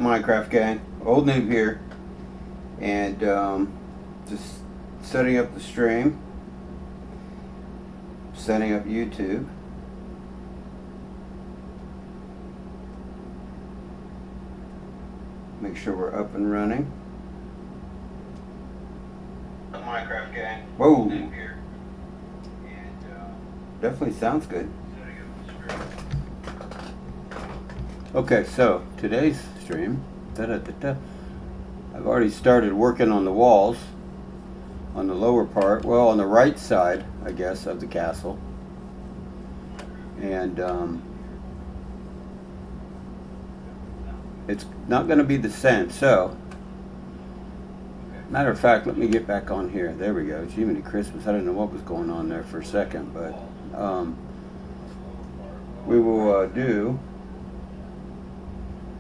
up, Minecraft gang? Old Noob here, and just setting up the stream, setting up YouTube. Make sure we're up and running. Minecraft gang. Whoa. Noob here, and definitely sounds good. Okay, so today's stream, I've already started working on the walls on the lower part, well, on the right side, I guess, of the castle. And it's not going to be the same. So, matter of fact, let me get back on here. There we go. Jiminy Christmas. I didn't know what was going on there for a second, but we will do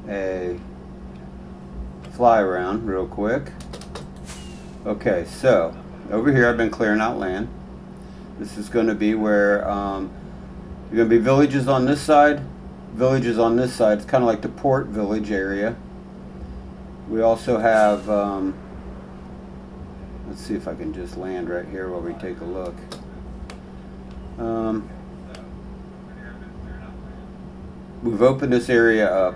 a fly around real quick. Okay, so over here I've been clearing out land. This is going to be where you're going to be villages on this side, villages on this side. It's kind of like the port village area. We also have let's see if I can just land right here while we take a look. We've opened this area up.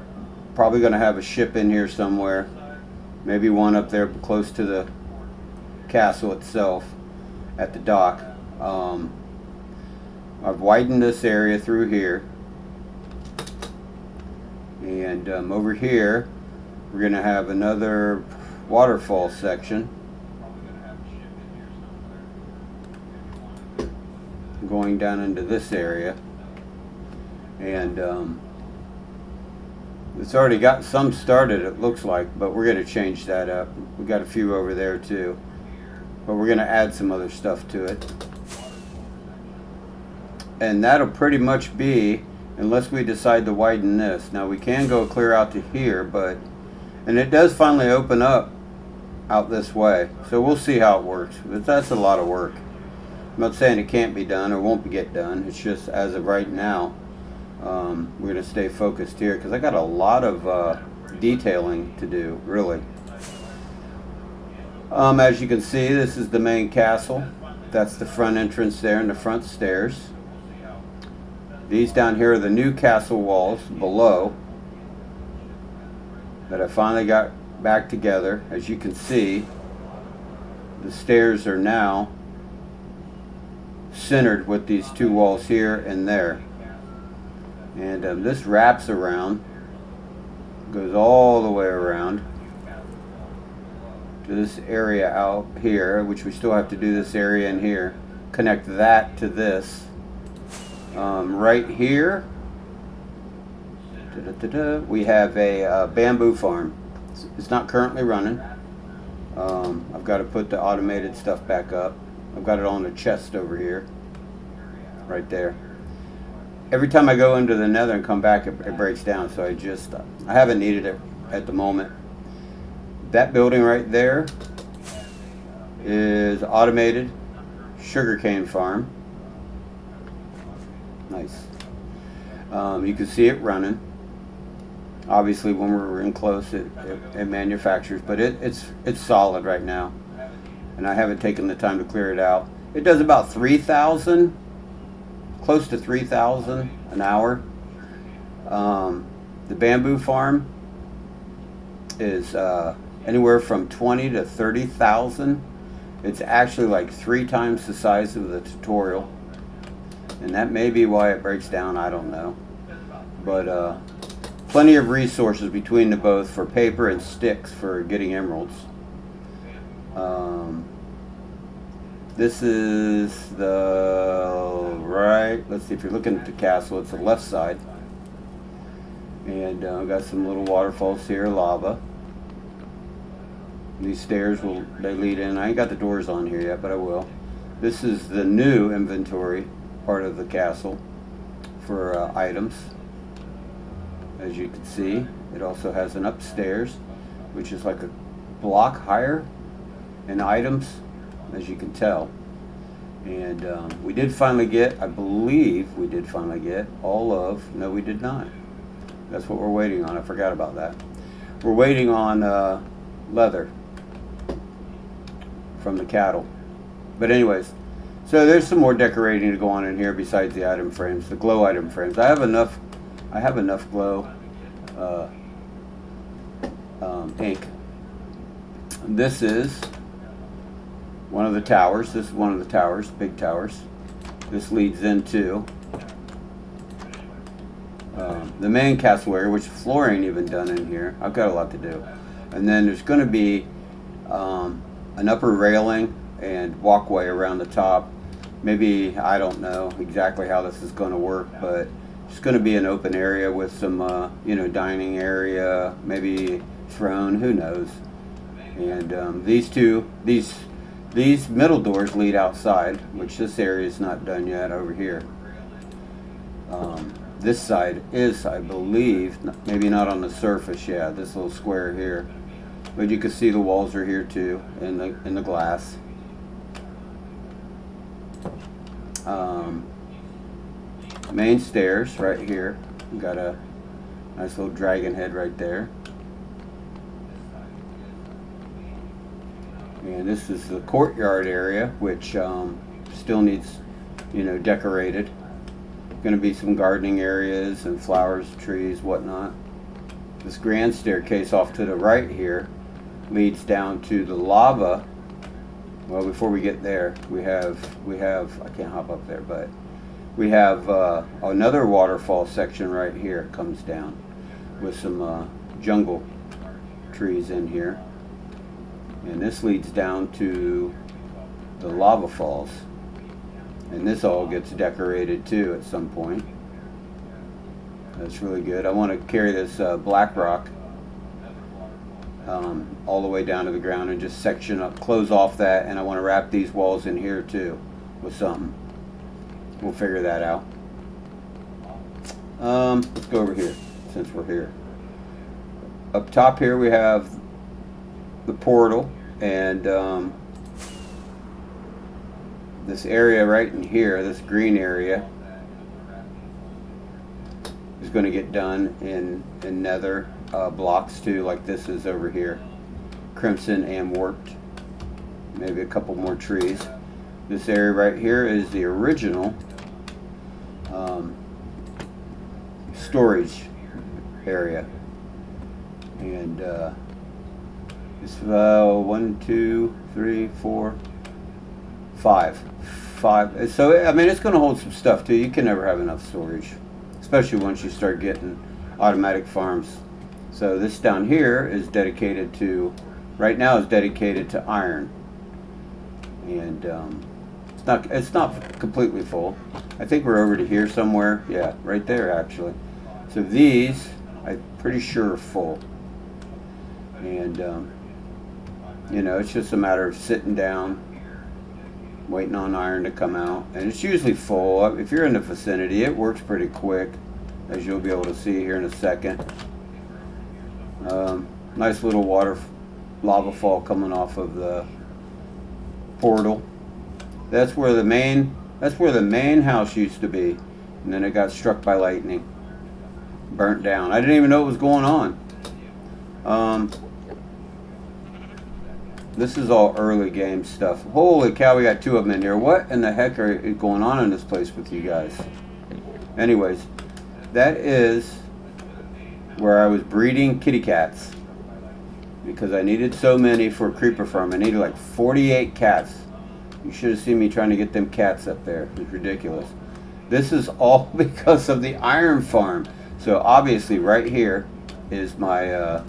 Probably going to have a ship in here somewhere, maybe one up there close to the castle itself at the dock. I've widened this area through here, and over here we're going to have another waterfall section going down into this area, and it's already got some started, it looks like, but we're going to change that up. We got a few over there too, but we're going to add some other stuff to it. And that'll pretty much be, unless we decide to widen this. Now we can go clear out to here, but, and it does finally open up out this way. So we'll see how it works. But that's a lot of work. I'm not saying it can't be done or won't get done. It's just as of right now, we're going to stay focused here because I got a lot of detailing to do, really. As you can see, this is the main castle. That's the front entrance there and the front stairs. These down here are the new castle walls below that I finally got back together. As you can see, the stairs are now centered with these two walls here and there. And this wraps around, goes all the way around to this area out here, which we still have to do this area in here. Connect that to this. Right here, we have a bamboo farm. It's not currently running. I've got to put the automated stuff back up. I've got it on a chest over here, right there. Every time I go into the nether and come back, it breaks down, so I haven't needed it at the moment. That building right there is automated sugarcane farm. Nice. You can see it running. Obviously, when we're in close, it manufactures, but it's solid right now, and I haven't taken the time to clear it out. It does about 3,000. Close to 3,000 an hour. The bamboo farm is anywhere from 20 to 30,000. It's actually like 3 times the size of the tutorial, and that may be why it breaks down. I don't know, but plenty of resources between the both for paper and sticks for getting emeralds. This is the right, let's see, if you're looking at the castle, it's the left side. And I've got some little waterfalls here, lava. These stairs, they lead in. I ain't got the doors on here yet, but I will. This is the new inventory part of the castle for items. As you can see, it also has an upstairs, which is like a block higher in items, as you can tell. And we did finally get, I believe we did finally get all of, no we did not. That's what we're waiting on, I forgot about that. we're waiting on leather from the cattle. But anyways, so there's some more decorating to go on in here besides the item frames, the glow item frames. I have enough glow ink. This is one of the towers. This is one of the towers, big towers. This leads into the main castle area, which the floor ain't even done in here. I've got a lot to do. And then there's going to be an upper railing and walkway around the top. Maybe, I don't know exactly how this is going to work, but it's going to be an open area with some, dining area, maybe throne, who knows. And these middle doors lead outside, which this area is not done yet over here. This side is, I believe, maybe not on the surface, yeah, this little square here. But you can see the walls are here too, in the glass. Main stairs right here. We've got a nice little dragon head right there. And this is the courtyard area, which still needs, decorated. Going to be some gardening areas and flowers, trees, whatnot. This grand staircase off to the right here leads down to the lava. Well, before we get there, we have I can't hop up there, but we have another waterfall section right here. It comes down with some jungle trees in here. And this leads down to the lava falls. And this all gets decorated too at some point. That's really good. I want to carry this black rock all the way down to the ground and just section up, close off that, and I want to wrap these walls in here too with something. We'll figure that out. Let's go over here since we're here. Up top here we have the portal, and this area right in here, this green area, is going to get done in nether blocks too, like this is over here, crimson and warped. Maybe a couple more trees. This area right here is the original storage area, and it's 1, 2, 3, 4, 5. So I mean, it's going to hold some stuff too. You can never have enough storage, especially once you start getting automatic farms. So this down here is dedicated to, right now is dedicated to iron, and it's not completely full. I think we're over to here somewhere. Yeah, right there actually. So these, I'm pretty sure are full, and it's just a matter of sitting down, waiting on iron to come out, and it's usually full. If you're in the vicinity, it works pretty quick, as you'll be able to see here in a second. Nice little lava fall coming off of the portal. That's where the main house used to be, and then it got struck by lightning, burnt down. I didn't even know what was going on. This is all early game stuff. Holy cow, we got 2 of them in here. What in the heck is going on in this place with you guys? Anyways, that is where I was breeding kitty cats, because I needed so many for a creeper farm. I needed like 48 cats. You should have seen me trying to get them cats up there. It was ridiculous. This is all because of the iron farm. So obviously right here is my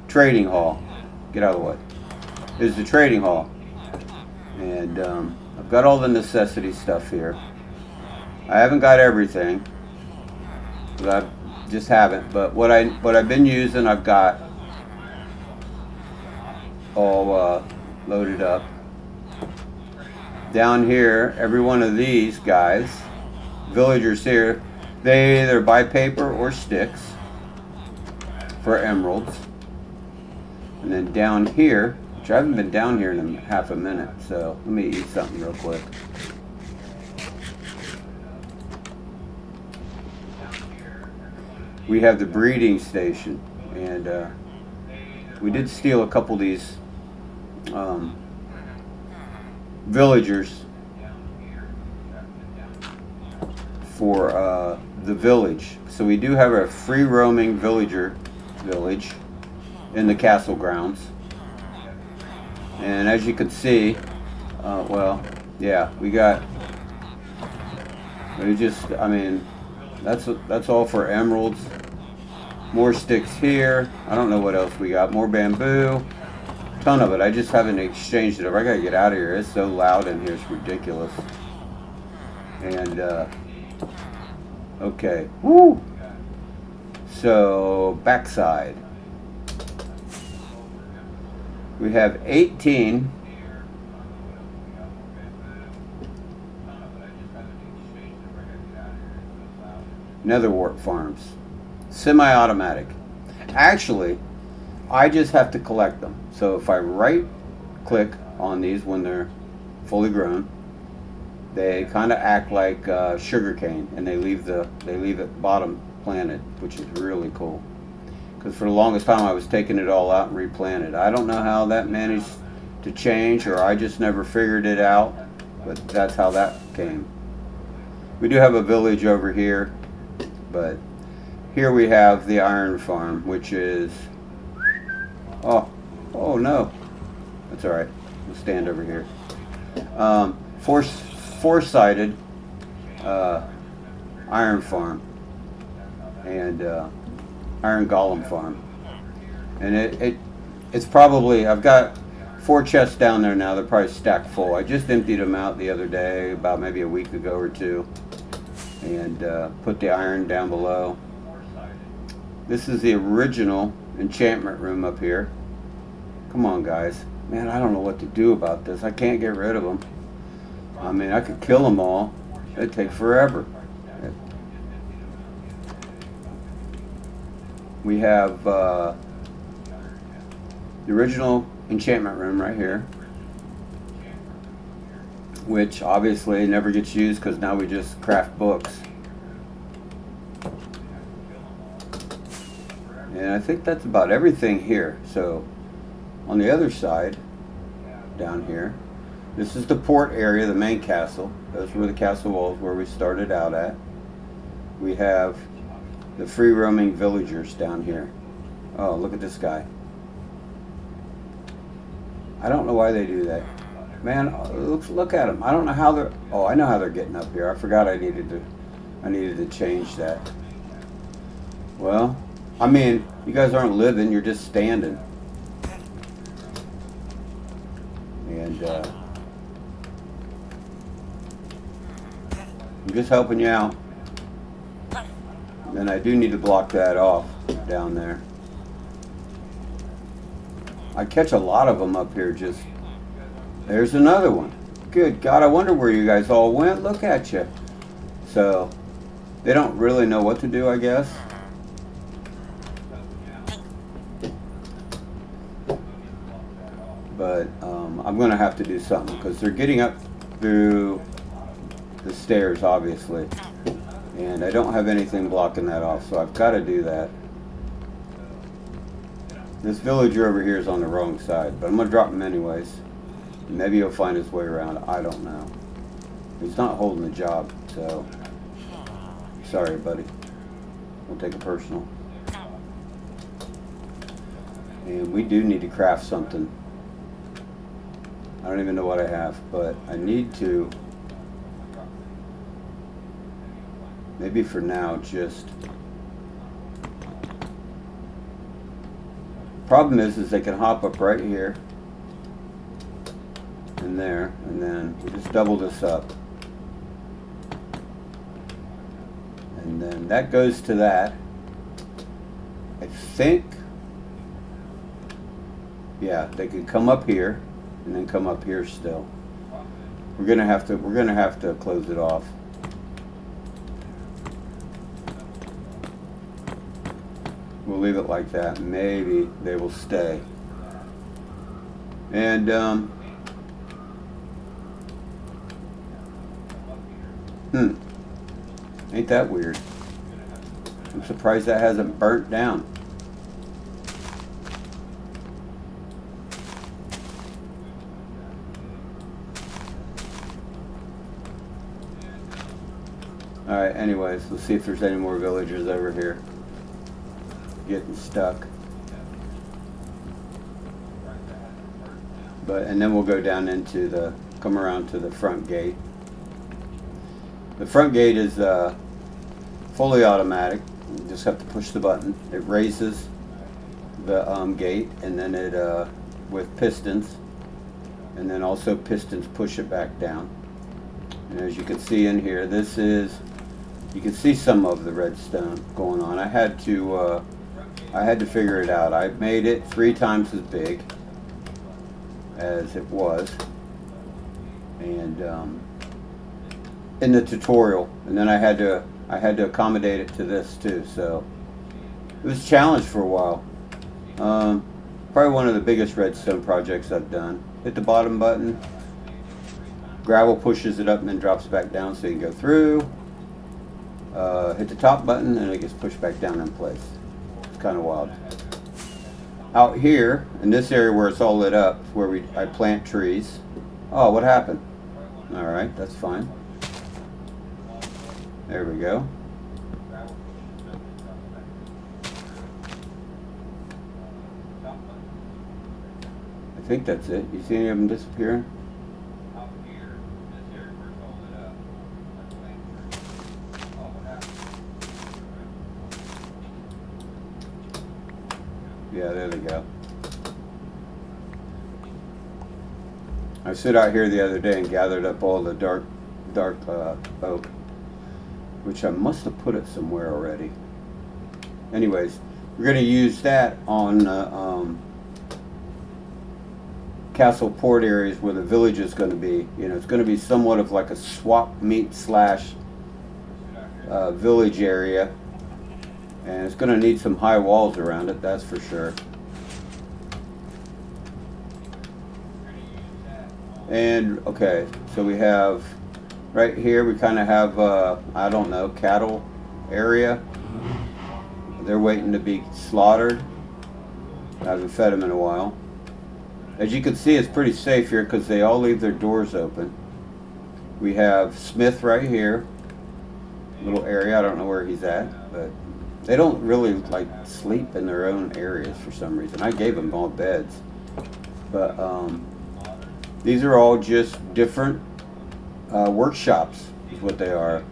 trading hall. Get out of the way. Is the trading hall, and I've got all the necessity stuff here. I haven't got everything, I just haven't, but what I've been using, I've got all loaded up. Down here, every one of these guys, villagers here, they either buy paper or sticks for emeralds. And then down here, which I haven't been down here in half a minute, so let me eat something real quick. We have the breeding station, and we did steal a couple of these villagers for the village. So we do have a free roaming village in the castle grounds. And as you can see, well, yeah, I mean, that's all for emeralds. More sticks here. I don't know what else we got. More bamboo. Ton of it. I just haven't exchanged it over. I gotta get out of here. It's so loud in here. It's ridiculous. And, okay. Woo! So, backside. We have 18. Netherwart farms. Semi-automatic. Actually, I just have to collect them. So if I right click on these when they're fully grown, they kind of act like sugar cane, and they leave it bottom planted, which is really cool. Because for the longest time I was taking it all out and replanted. I don't know how that managed to change, or I just never figured it out, but that's how that came. We do have a village over here, but here we have the iron farm, which is, oh no, that's all right. We'll stand over here. Four-sided iron farm and iron golem farm, and it's probably, I've got 4 chests down there now. They're probably stacked full. I just emptied them out the other day, about maybe a week ago or two, and put the iron down below. This is the original enchantment room up here. Come on, guys. Man, I don't know what to do about this. I can't get rid of them. I mean, I could kill them all. It'd take forever. We have the original enchantment room right here, which obviously never gets used because now we just craft books. And I think that's about everything here. So on the other side, down here, this is the port area, the main castle. Those were the castle walls where we started out at. We have the free roaming villagers down here. Oh, look at this guy. I don't know why they do that. Man, look at them. I don't know how they're, oh, I know how they're getting up here. I forgot I needed to change that. Well, I mean, you guys aren't living, you're just standing. And I'm just helping you out. And I do need to block that off down there. I catch a lot of them up here. Just, there's another one. Good God, I wonder where you guys all went. Look at you. So they don't really know what to do, I guess. But I'm going to have to do something because they're getting up through the stairs, obviously. And I don't have anything blocking that off, so I've got to do that. This villager over here is on the wrong side, but I'm going to drop him anyways. Maybe he'll find his way around. I don't know. He's not holding the job, so sorry, buddy. Don't take it personal. And we do need to craft something. I don't even know what I have, but I need to, maybe for now, just, problem is they can hop up right here and there, and then we just double this up, and then that goes to that. I think, yeah, they could come up here and then come up here still. We're gonna have to close it off. We'll leave it like that. Maybe they will stay. And ain't that weird? I'm surprised that hasn't burnt down. Alright, anyways, let's see if there's any more villagers over here getting stuck. And then we'll go down into come around to the front gate. The front gate is fully automatic. You just have to push the button. It raises the gate, and then it with pistons, and then also pistons push it back down. And as you can see in here, you can see some of the redstone going on. I had to figure it out. I made it 3 times as big as it was, and in the tutorial, and then I had to accommodate it to this too. So it was a challenge for a while. Probably one of the biggest redstone projects I've done. Hit the bottom button, gravel pushes it up and then drops back down so you can go through. Hit the top button and it gets pushed back down in place. It's kind of wild. Out here in this area where it's all lit up, where I plant trees. Oh, what happened? All right, that's fine. There we go. I think that's it. You see any of them disappearing? Yeah, there they go. I stood out here the other day and gathered up all the dark oak, which I must have put it somewhere already. Anyways, we're going to use that on Castle Port areas where the village is going to be. You know, it's going to be somewhat of like a swap meet slash village area. And it's going to need some high walls around it, that's for sure. And, okay, so we have, right here, we kind of have, I don't know, cattle area. They're waiting to be slaughtered. I haven't fed them in a while. As you can see, it's pretty safe here because they all leave their doors open. We have Smith right here. Little area, I don't know where he's at, but they don't really like sleep in their own areas for some reason. I gave them all beds, but these are all just different workshops is what they are.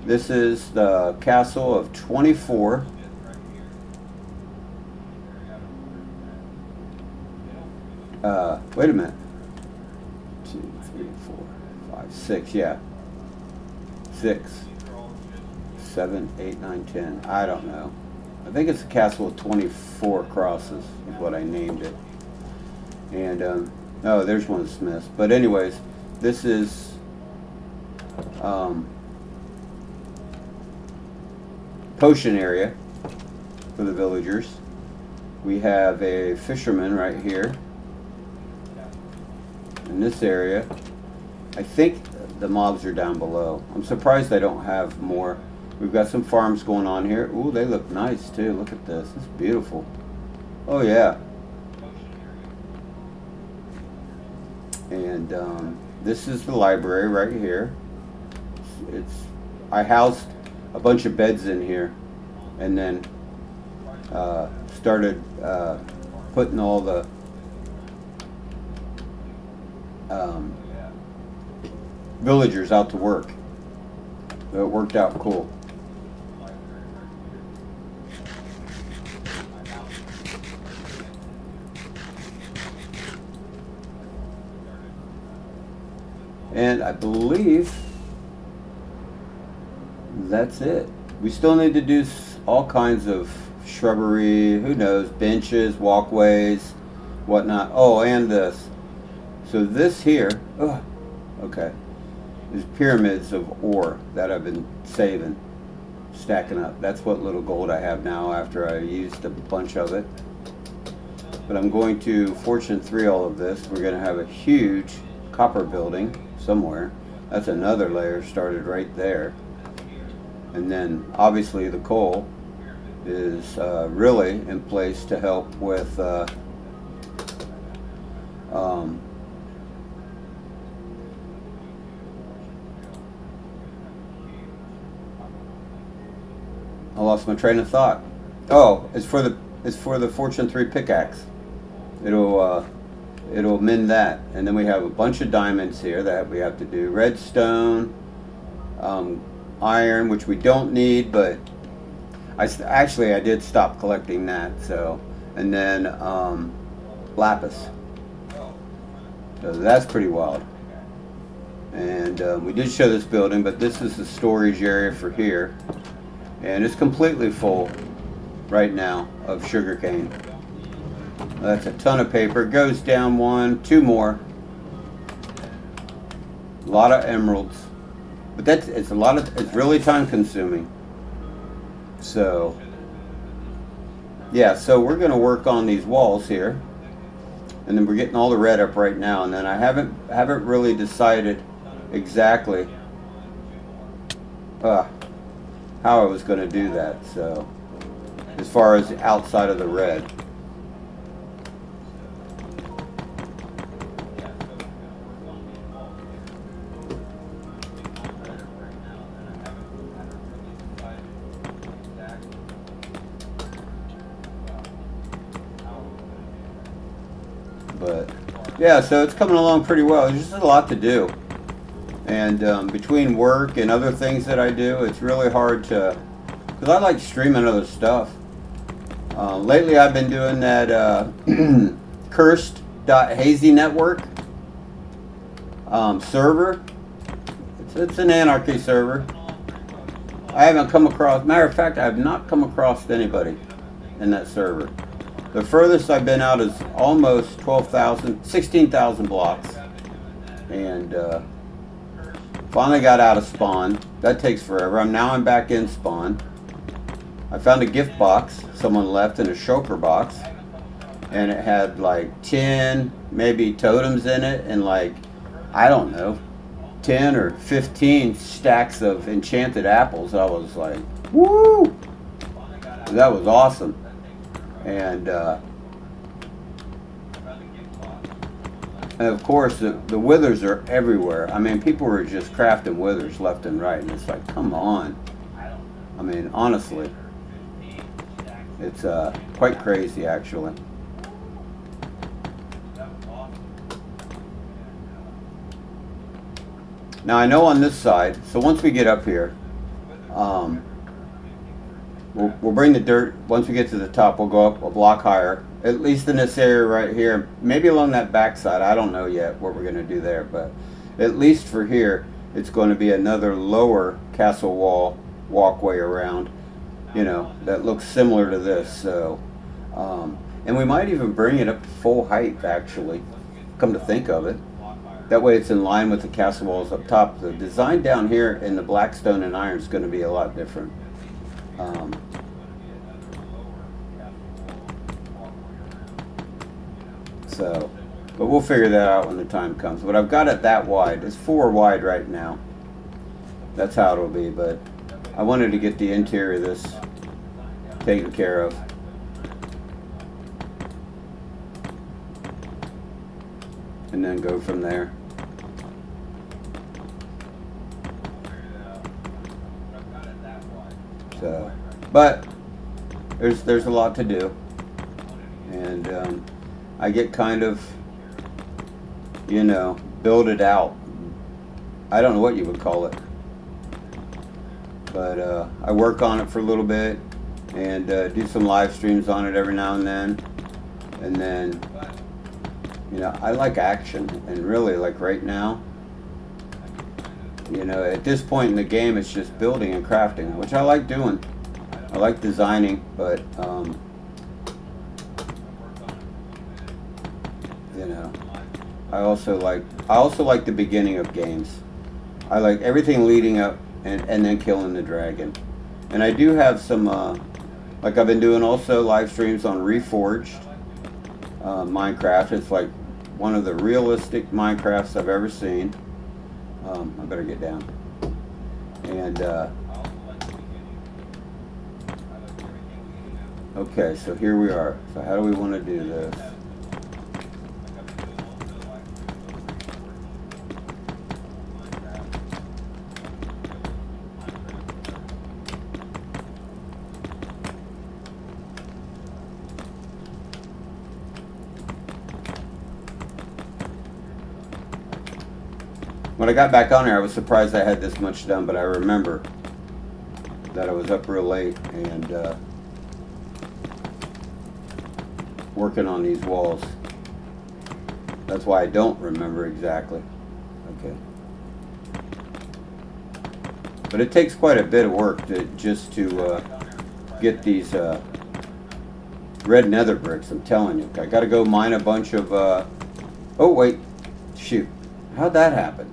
This is the castle of 24. Wait a minute. 2, 3, 4, 5, 6. Yeah, 6. 7, 8, 9, 10. I don't know. I think it's a castle of 24 crosses is what I named it. And oh, there's one of Smith's. But anyways, this is potion area for the villagers. We have a fisherman right here in this area. I think the mobs are down below. I'm surprised I don't have more. We've got some farms going on here. Ooh, they look nice too. Look at this. It's beautiful. Oh yeah. And this is the library right here. I housed a bunch of beds in here, and then started putting all the villagers out to work. So it worked out cool. And I believe that's it. We still need to do all kinds of shrubbery, who knows, benches, walkways, whatnot. Oh, and this. So this here, okay, is pyramids of ore that I've been saving, stacking up. That's what little gold I have now after I used a bunch of it. But I'm going to Fortune 3 all of this. We're going to have a huge copper building somewhere. That's another layer started right there. And then obviously the coal is really in place to help with I lost my train of thought. Oh, it's for the Fortune 3 pickaxe. It'll mend that, and then we have a bunch of diamonds here that we have to do. Redstone, iron, which we don't need, but I did stop collecting that. So, and then lapis. So that's pretty wild. And we did show this building, but this is the storage area for here, and it's completely full right now of sugarcane. That's a ton of paper. It goes down one, two more. A lot of emeralds, but it's really time consuming. So yeah, so we're going to work on these walls here, and then we're getting all the red up right now, and then I haven't really decided exactly how I was going to do that. So as far as outside of the red. But yeah, so it's coming along pretty well. There's just a lot to do, and between work and other things that I do, it's really hard to, because I like streaming other stuff. Lately I've been doing that cursed.hazy network server. It's an anarchy server. I haven't come across, matter of fact, I have not come across anybody in that server. The furthest I've been out is almost 16,000 blocks. And finally got out of spawn. That takes forever. Now I'm back in spawn. I found a gift box someone left in a shulker box. And it had like 10 maybe totems in it, and like, I don't know, 10 or 15 stacks of enchanted apples. I was like, woo! That was awesome. And of course the withers are everywhere. I mean, people were just crafting withers left and right, and it's like, come on. I mean, honestly, it's quite crazy actually. Now I know on this side, so once we get up here, we'll bring the dirt. Once we get to the top, we'll go up a block higher, at least in this area right here, maybe along that back side. I don't know yet what we're going to do there, but at least for here, it's going to be another lower castle wall walkway around, you know, that looks similar to this. So and we might even bring it up to full height, actually, come to think of it. That way it's in line with the castle walls up top. The design down here in the black stone and iron is going to be a lot different. So, but we'll figure that out when the time comes. But I've got it that wide. It's 4 wide right now. That's how it'll be. But I wanted to get the interior of this taken care of. And then go from there. So, but there's a lot to do, and I get kind of, you know, build it out. I don't know what you would call it, but I work on it for a little bit and do some live streams on it every now and then, you know, I like action, and really, like right now, you know, at this point in the game, it's just building and crafting, which I like doing. I like designing, but you know, I also like the beginning of games. I like everything leading up and then killing the dragon. And I do have some, like I've been doing also live streams on Reforged Minecraft. It's like one of the realistic Minecrafts I've ever seen. I better get down. And okay, so here we are. So how do we want to do this? When I got back on here, I was surprised I had this much done, but I remember that I was up real late and working on these walls. That's why I don't remember exactly. Okay. But it takes quite a bit of work just to get these red nether bricks, I'm telling you. I gotta go mine a bunch of, oh wait, shoot. How'd that happen?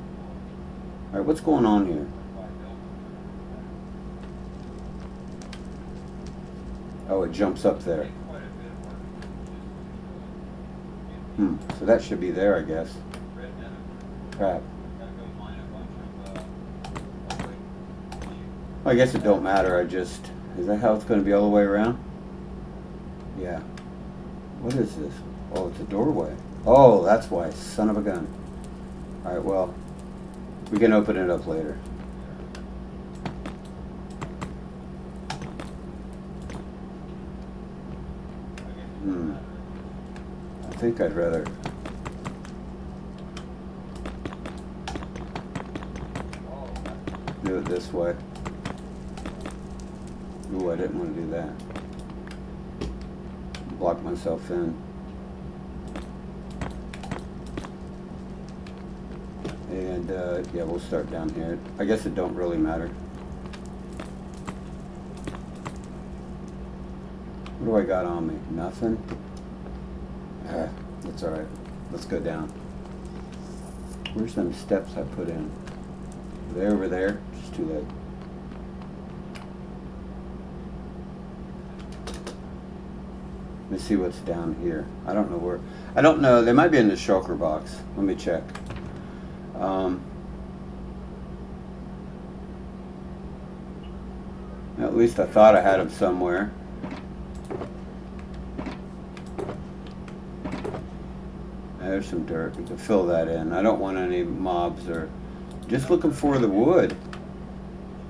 Alright, what's going on here? Oh, it jumps up there. So that should be there, I guess. Crap. I guess it don't matter, is that how it's going to be all the way around? Yeah. What is this? Oh, it's a doorway. Oh, that's why, son of a gun. Alright, well, we can open it up later. I think I'd rather do it this way. Ooh, I didn't want to do that. Block myself in. And yeah, we'll start down here. I guess it don't really matter. What do I got on me? Nothing? That's alright. Let's go down. Where's them steps I put in? Are they over there? Just too late. Let me see what's down here. I don't know where. I don't know. They might be in the shulker box. Let me check. At least I thought I had them somewhere. There's some dirt. We can fill that in. I don't want any mobs or... Just looking for the wood.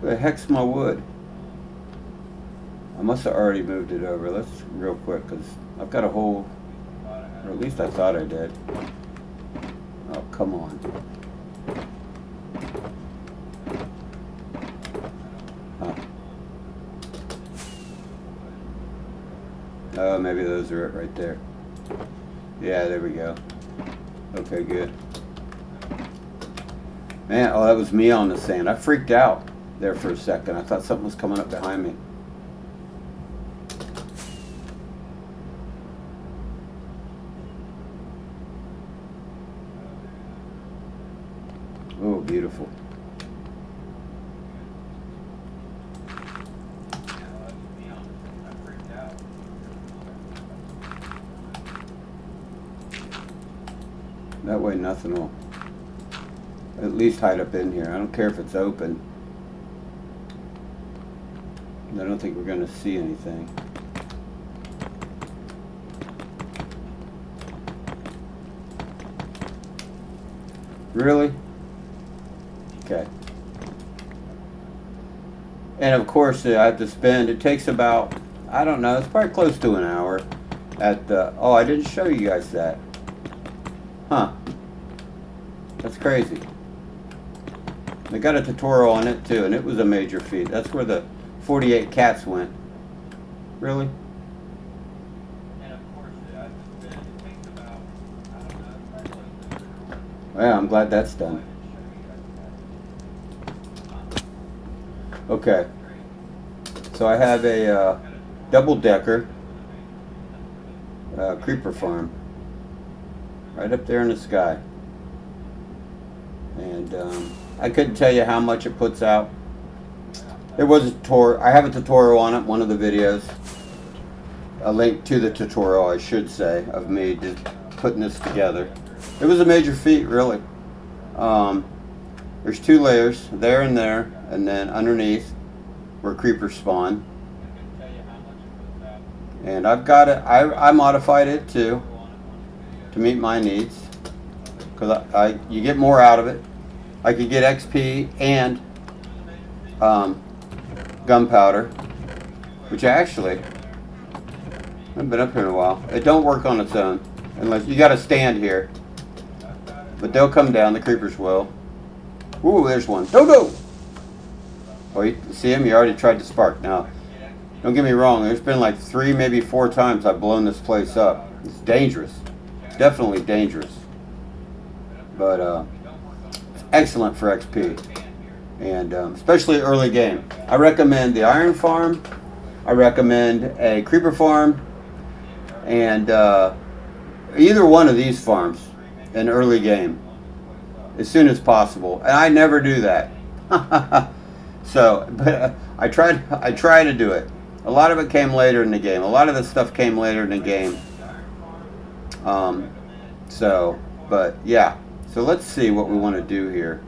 Where the heck's my wood? I must have already moved it over. Let's real quick, because I've got a whole... Or at least I thought I did. Oh, come on. Huh. Oh, maybe those are it right there. Yeah, there we go. Okay, good. Man, oh, that was me on the sand. I freaked out there for a second. I thought something was coming up behind me. Oh, beautiful. That way nothing will at least hide up in here. I don't care if it's open. I don't think we're going to see anything. Really? Okay. And of course I have to spend, it takes about, I don't know, it's probably close to an hour at the, oh, I didn't show you guys that. Huh. That's crazy. They got a tutorial on it too, and it was a major feat. That's where the 48 cats went. Really? And of course, it takes about, I don't know, well, I'm glad that's done. Okay. So I have a double-decker creeper farm. Right up there in the sky. And I couldn't tell you how much it puts out. There was a tutorial. I have a tutorial on it, one of the videos. A link to the tutorial, I should say, of me just putting this together. It was a major feat, really. There's two layers, there, and then underneath where creepers spawn. And I've got it. I modified it too to meet my needs, because you get more out of it. I could get XP and gunpowder, which actually I haven't been up here in a while. It don't work on its own unless you got to stand here, but they'll come down. The creepers will. Ooh, there's one. Go! Oh, you see him? He already tried to spark. Now, don't get me wrong. There's been like 3, maybe 4 times I've blown this place up. It's dangerous. Definitely dangerous. But it's excellent for XP. And especially early game. I recommend the iron farm. I recommend a creeper farm. And either one of these farms in early game. As soon as possible. And I never do that. So, but I try to do it. A lot of it came later in the game. A lot of the stuff came later in the game. But yeah. So let's see what we want to do here.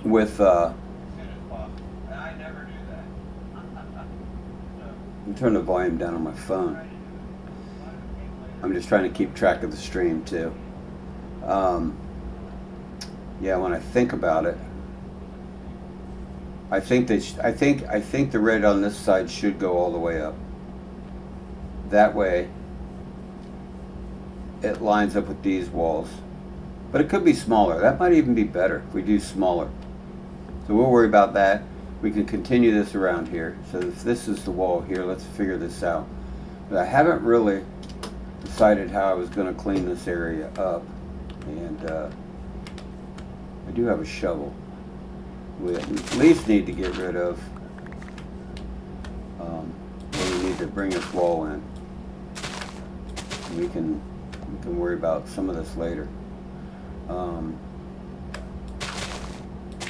With, let me turn the volume down on my phone. I'm just trying to keep track of the stream too. Yeah, when I think about it, I think the red on this side should go all the way up. That way, it lines up with these walls. But it could be smaller. That might even be better if we do smaller. So we'll worry about that. We can continue this around here. So if this is the wall here, let's figure this out. But I haven't really decided how I was going to clean this area up. And I do have a shovel. We at least need to get rid of where we need to bring this wall in. We can worry about some of this later.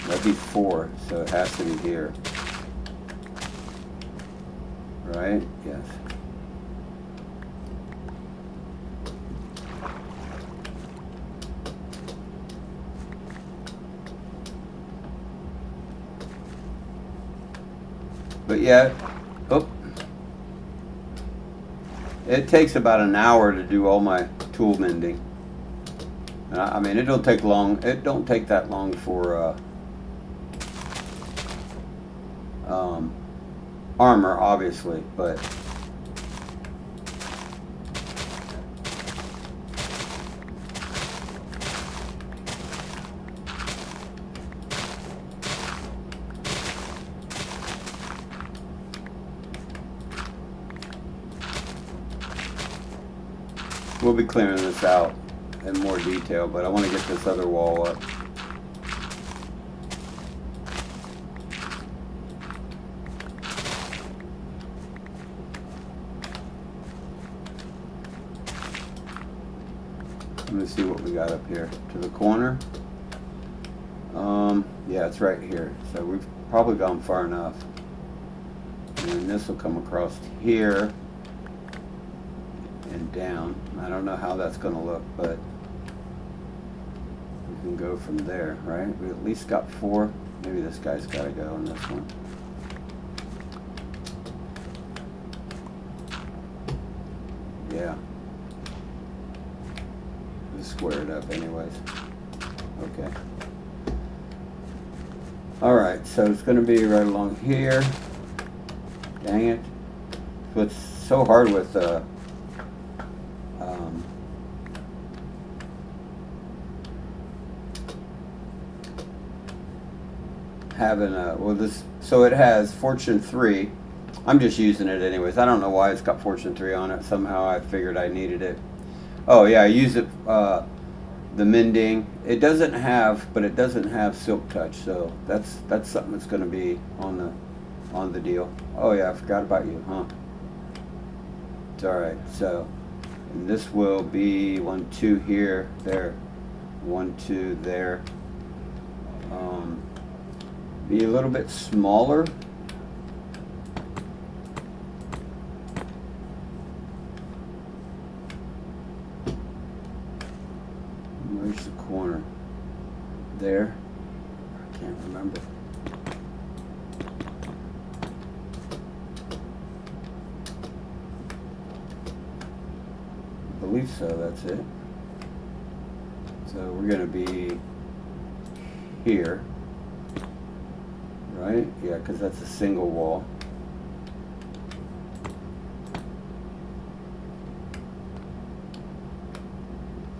That'd be 4, so it has to be here. Right? Yes. But yeah, it takes about an hour to do all my tool mending. And I mean, it don't take long. It don't take that long for armor, obviously, but we'll be clearing this out in more detail, but I want to get this other wall up. Let me see what we got up here. To the corner. Yeah, it's right here. So we've probably gone far enough. And then this will come across here and down. I don't know how that's going to look, but we can go from there, right? We at least got 4. Maybe this guy's got to go on this one. Yeah. Just square it up anyways. Okay. Alright, so it's going to be right along here. Dang it. So it's so hard with having a, well, this, so it has Fortune 3. I'm just using it anyways. I don't know why it's got Fortune 3 on it. Somehow I figured I needed it. Oh yeah, I use it, the mending. It doesn't have, but it doesn't have silk touch, so that's something that's going to be on the deal. Oh yeah, I forgot about you, huh? It's alright, so, and this will be 1, 2 here, there, 1, 2 there. Be a little bit smaller. Where's the corner? There? I can't remember. I believe so, that's it. So we're going to be here. Right? Yeah, because that's a single wall.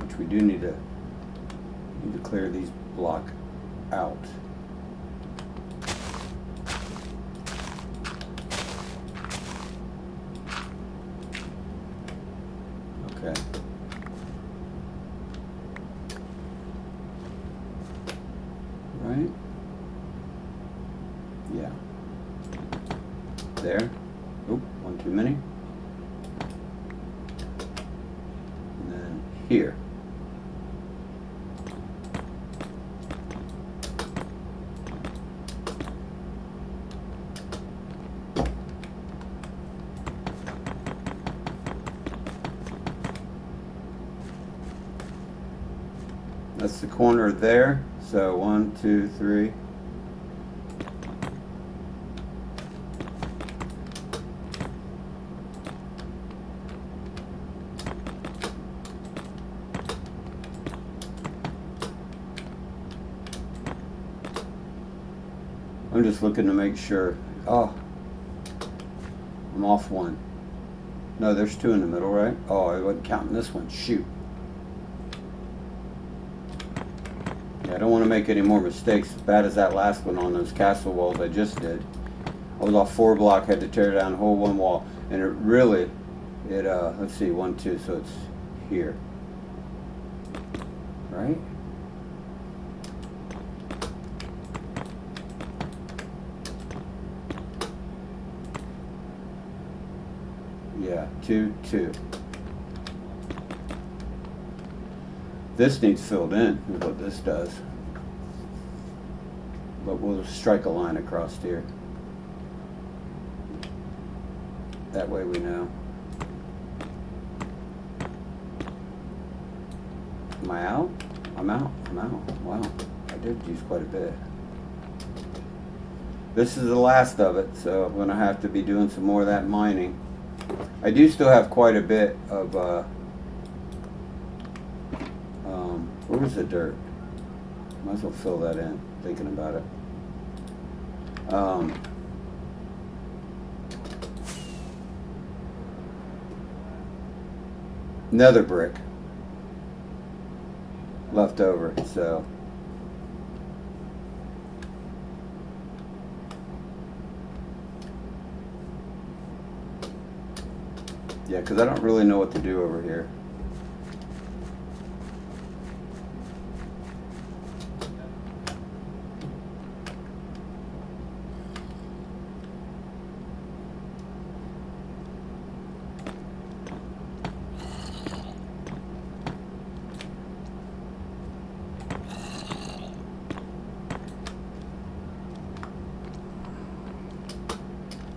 Which we do need to Need to clear these block out. Okay. Right? Yeah. There. Oop, one too many. And then here. That's the corner there. So 1, 2, 3. I'm just looking to make sure. Oh, I'm off one. No, there's 2 in the middle, right? Oh, I wasn't counting this one. Shoot. Yeah, I don't want to make any more mistakes as bad as that last one on those castle walls I just did. I was off 4 block, had to tear down the whole one wall, and it really, let's see, 1, 2, so it's here, right? Yeah, 2, 2. This needs filled in, is what this does. But we'll strike a line across here. That way we know. Am I out? I'm out. I'm out. Wow, I did use quite a bit. This is the last of it, so I'm going to have to be doing some more of that mining. I do still have quite a bit of, where's the dirt? Might as well fill that in, thinking about it. Nether brick left over, so. Yeah, because I don't really know what to do over here.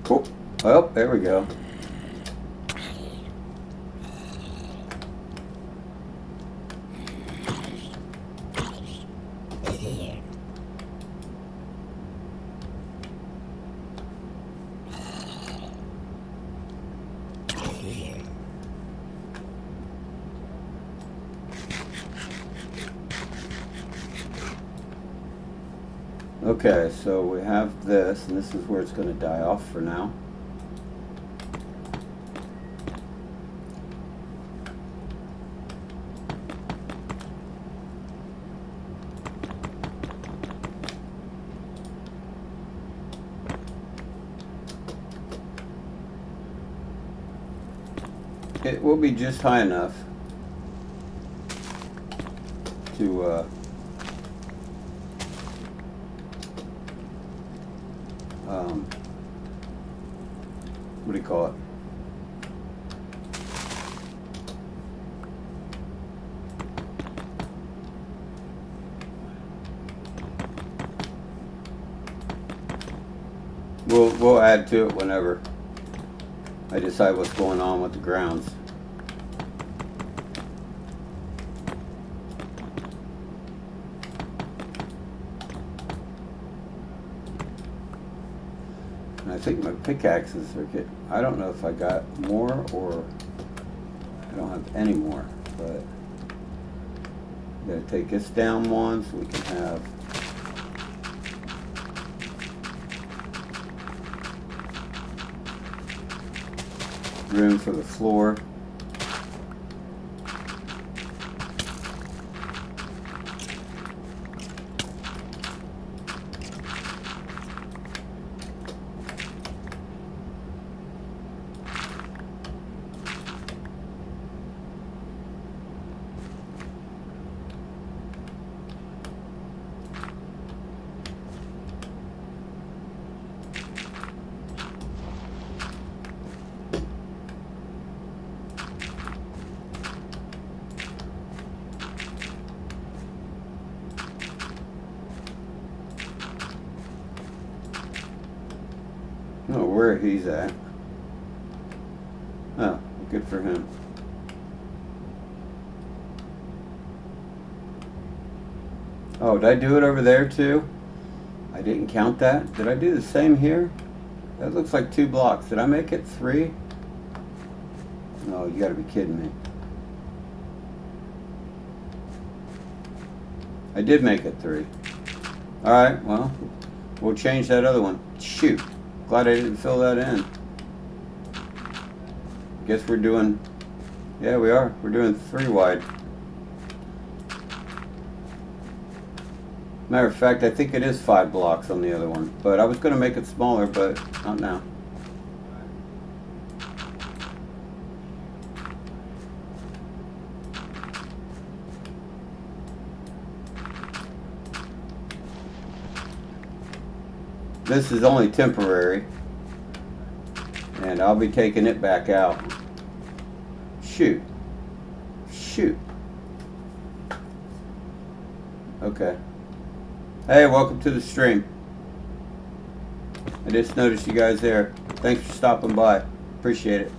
Cool. Oh, there we go. Okay, so we have this, and this is where it's going to die off for now. It will be just high enough to what do you call it? We'll add to it whenever I decide what's going on with the grounds. And I think my pickaxes are getting, I don't know if I got more or I don't have any more, but I'm going to take this down one so we can have room for the floor. where he's at. Oh, good for him. Oh, did I do it over there too? I didn't count that. Did I do the same here? That looks like 2 blocks. Did I make it 3? No, you gotta be kidding me. I did make it 3. Alright, well, we'll change that other one. Shoot. Glad I didn't fill that in. Guess we're doing, yeah, we are. We're doing 3 wide. Matter of fact, I think it is 5 blocks on the other one. But I was going to make it smaller, but not now. This is only temporary. And I'll be taking it back out. Shoot. Shoot. Okay. Hey, welcome to the stream. I just noticed you guys there. Thanks for stopping by. Appreciate it.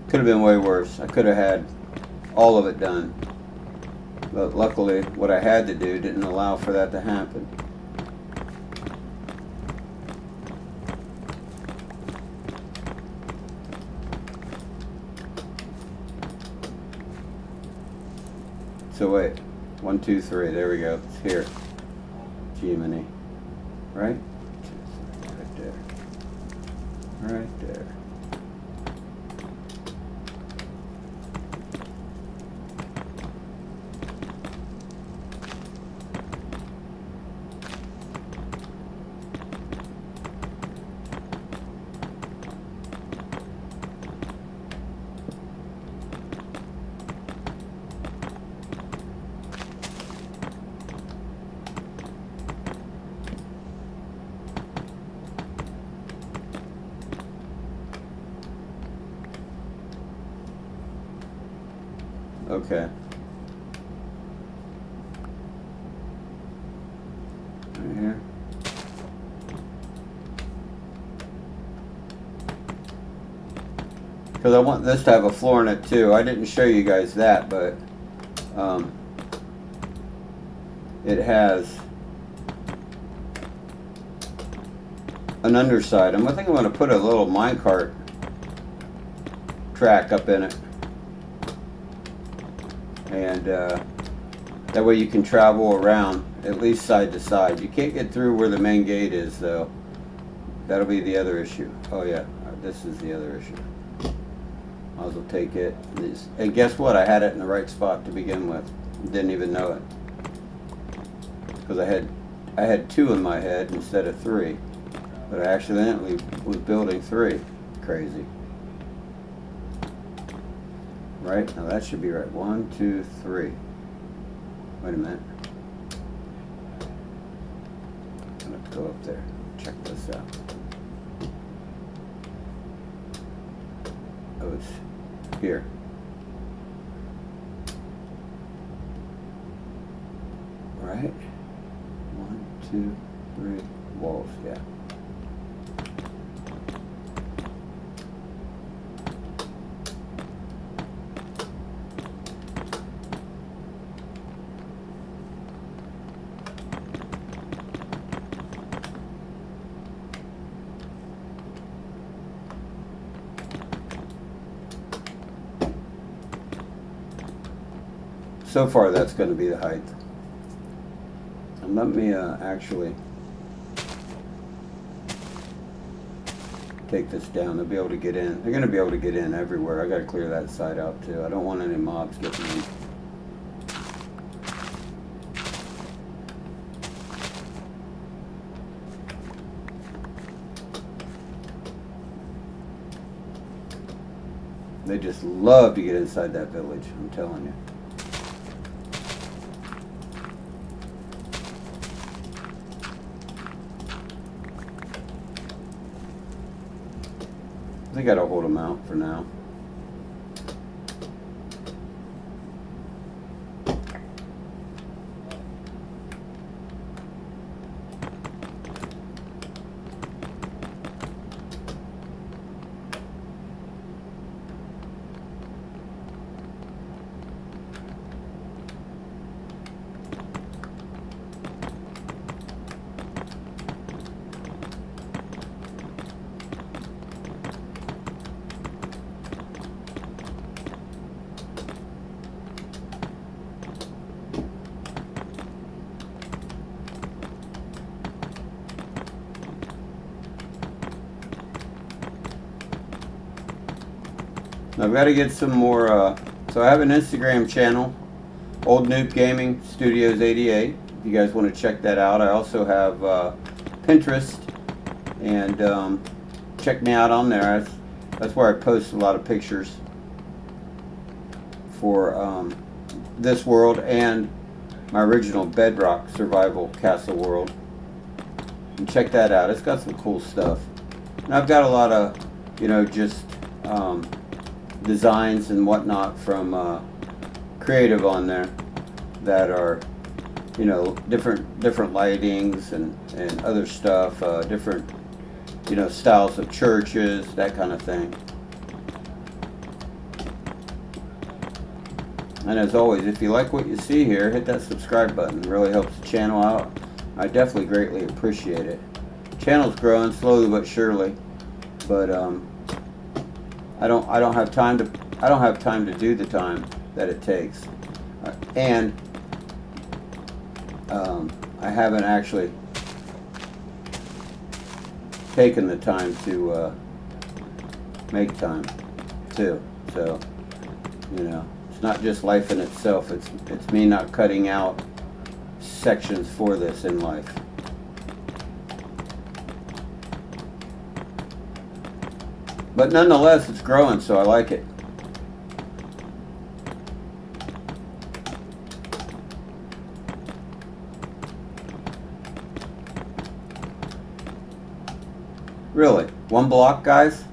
Could have been way worse. I could have had all of it done. But luckily, what I had to do didn't allow for that to happen. So wait, 1, 2, 3, there we go, it's here. Gemini, right? Right there. Right there. Okay. Right here. Because I want this to have a floor in it too. I didn't show you guys that, but it has an underside. I think I'm going to put a little minecart track up in it. And that way you can travel around, at least side to side. You can't get through where the main gate is, though. That'll be the other issue. Oh yeah, this is the other issue. Might as well take it. And guess what? I had it in the right spot to begin with. Didn't even know it. Because I had 2 in my head instead of 3. But I accidentally was building 3. Crazy. Right? Now that should be right. 1, 2, 3. Wait a minute. I'm going to go up there. Check this out. Oh, it's here. Right? 1, 2, 3. Walls, yeah. So far, that's going to be the height. And let me actually take this down. They'll be able to get in. They're going to be able to get in everywhere. I got to clear that side out too. I don't want any mobs getting in. They just love to get inside that village, I'm telling you. They gotta hold them out for now. I've got to get some more, so I have an Instagram channel, Old Noob Gaming Studios 88, if you guys want to check that out. I also have Pinterest, and check me out on there. That's where I post a lot of pictures for this world and my original Bedrock Survival Castle world. And check that out, it's got some cool stuff. And I've got a lot of, you know, just designs and whatnot from creative on there that are, you know, different lightings and other stuff, different, you know, styles of churches, that kind of thing. And as always, if you like what you see here, hit that subscribe button. It really helps the channel out. I definitely greatly appreciate it. The channel's growing slowly but surely, but I don't have time to do the time that it takes, and I haven't actually taken the time to make time too. So, you know, it's not just life in itself. It's me not cutting out sections for this in life. But nonetheless, it's growing, so I like it. Really? One block, guys?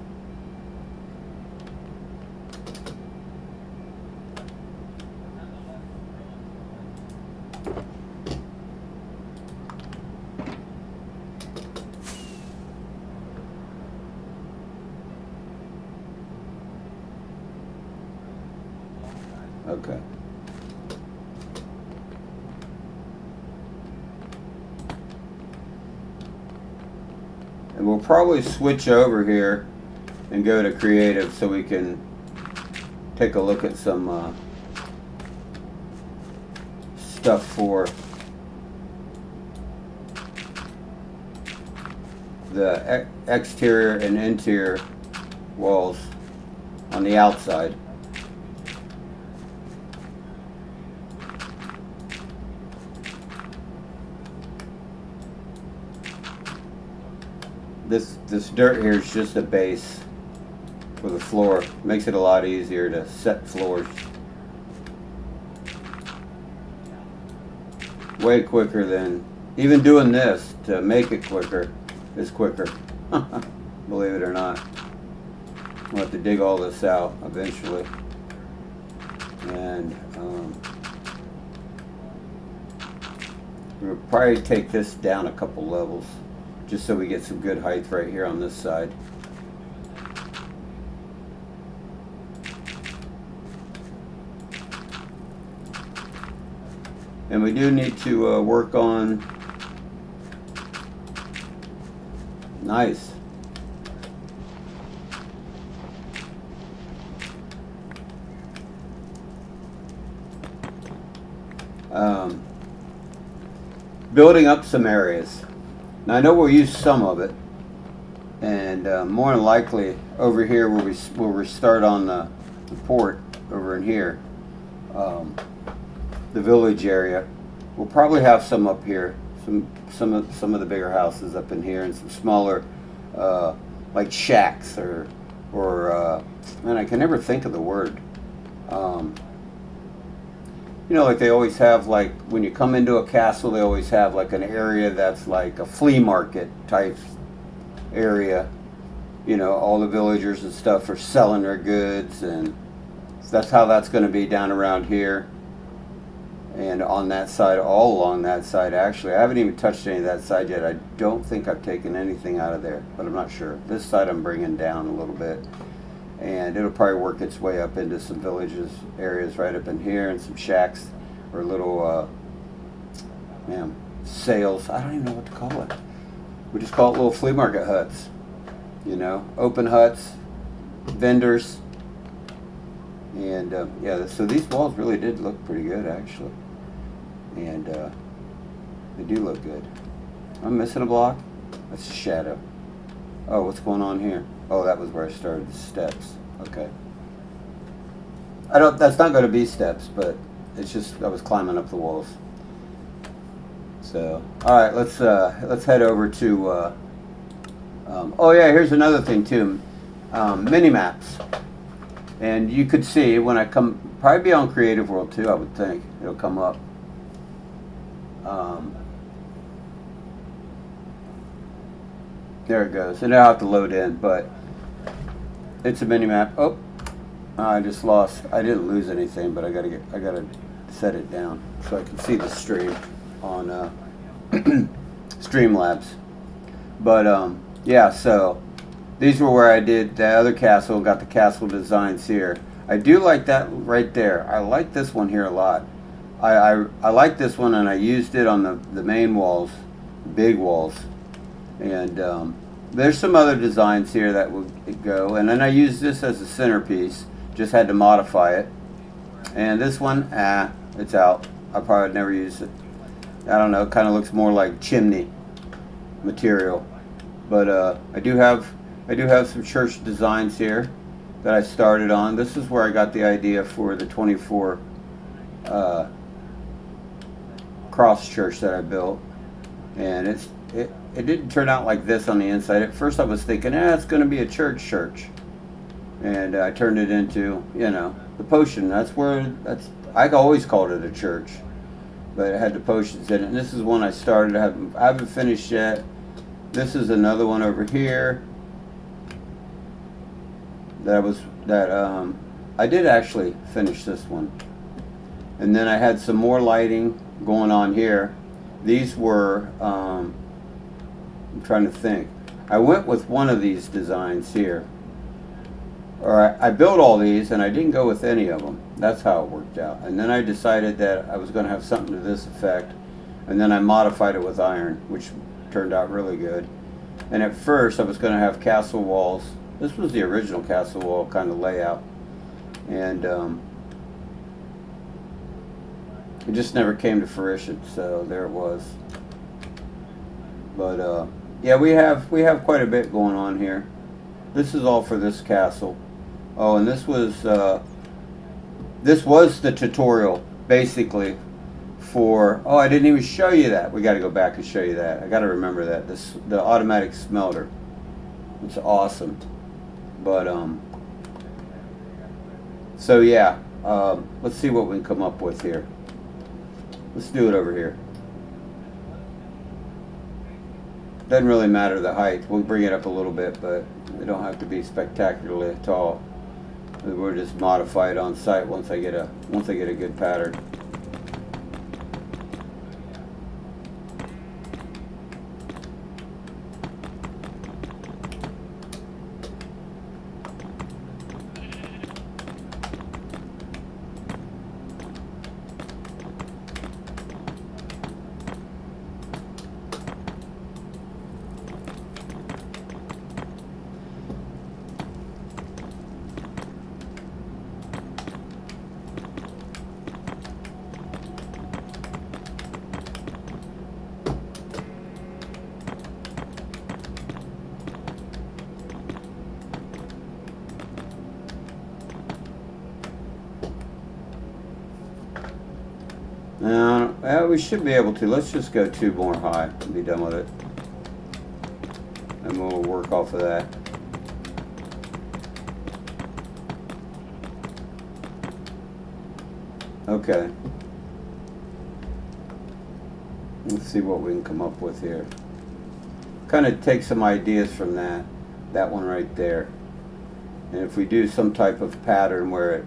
Okay. And we'll probably switch over here and go to creative so we can take a look at some stuff for the exterior and interior walls on the outside. This dirt here is just a base for the floor. Makes it a lot easier to set floors. Way quicker than even doing this to make it quicker is quicker. Believe it or not. We'll have to dig all this out eventually. And we'll probably take this down a couple levels, just so we get some good height right here on this side. And we do need to work on, nice. Building up some areas. Now I know we'll use some of it, and more than likely over here where we start on the port over in here, the village area, we'll probably have some up here, some of the bigger houses up in here, and some smaller like shacks or and I can never think of the word. Um, you know, like they always have, like when you come into a castle, they always have like an area that's like a flea market type area. You know, all the villagers and stuff are selling their goods, and that's how that's going to be down around here. And on that side, all along that side, actually. I haven't even touched any of that side yet. I don't think I've taken anything out of there, but I'm not sure. This side I'm bringing down a little bit. And it'll probably work its way up into some villages, areas right up in here, and some shacks, or little, sales. I don't even know what to call it. We just call it little flea market huts. You know, open huts, vendors. And, yeah, so these walls really did look pretty good, actually. And they do look good. I'm missing a block? That's a shadow. Oh, what's going on here? Oh, that was where I started, the steps. Okay. That's not going to be steps, but it's just, I was climbing up the walls. So, all right, let's head over to, oh yeah, here's another thing too, mini maps. And you could see when I come, probably be on Creative World too, I would think. It'll come up. There it goes. And I'll have to load in, but it's a mini map. Oh, I just lost. I didn't lose anything, but I gotta set it down so I can see the stream on Streamlabs. But yeah, so these were where I did the other castle, got the castle designs here. I do like that right there. I like this one here a lot. I like this one, and I used it on the main walls, big walls. And there's some other designs here that would go. And then I used this as a centerpiece, just had to modify it. And this one, it's out. I probably never use it. I don't know, it kind of looks more like chimney material. But I do have some church designs here that I started on. This is where I got the idea for the 24 cross church that I built. And it didn't turn out like this on the inside. At first I was thinking, it's going to be a church. And I turned it into, you know, the potion. I always called it a church. But it had the potions in it. And this is one I started. I haven't finished yet. This is another one over here. I did actually finish this one. And then I had some more lighting going on here. These were, I'm trying to think. I went with one of these designs here. Or I built all these and I didn't go with any of them. That's how it worked out. And then I decided that I was going to have something to this effect. And then I modified it with iron, which turned out really good. And at first I was going to have castle walls. This was the original castle wall kind of layout. And it just never came to fruition, so there it was. But yeah, we have quite a bit going on here. This is all for this castle. Oh, and this was the tutorial basically for, oh, I didn't even show you that. We got to go back and show you that. I got to remember that. The automatic smelter. It's awesome. But so yeah, let's see what we can come up with here. Let's do it over here. Doesn't really matter the height. We'll bring it up a little bit, but it don't have to be spectacularly tall. We'll just modify it on site once I get a good pattern. Well, we should be able to. Let's just go 2 more high and be done with it. And we'll work off of that. Okay. Let's see what we can come up with here. Kind of take some ideas from that one right there. And if we do some type of pattern where it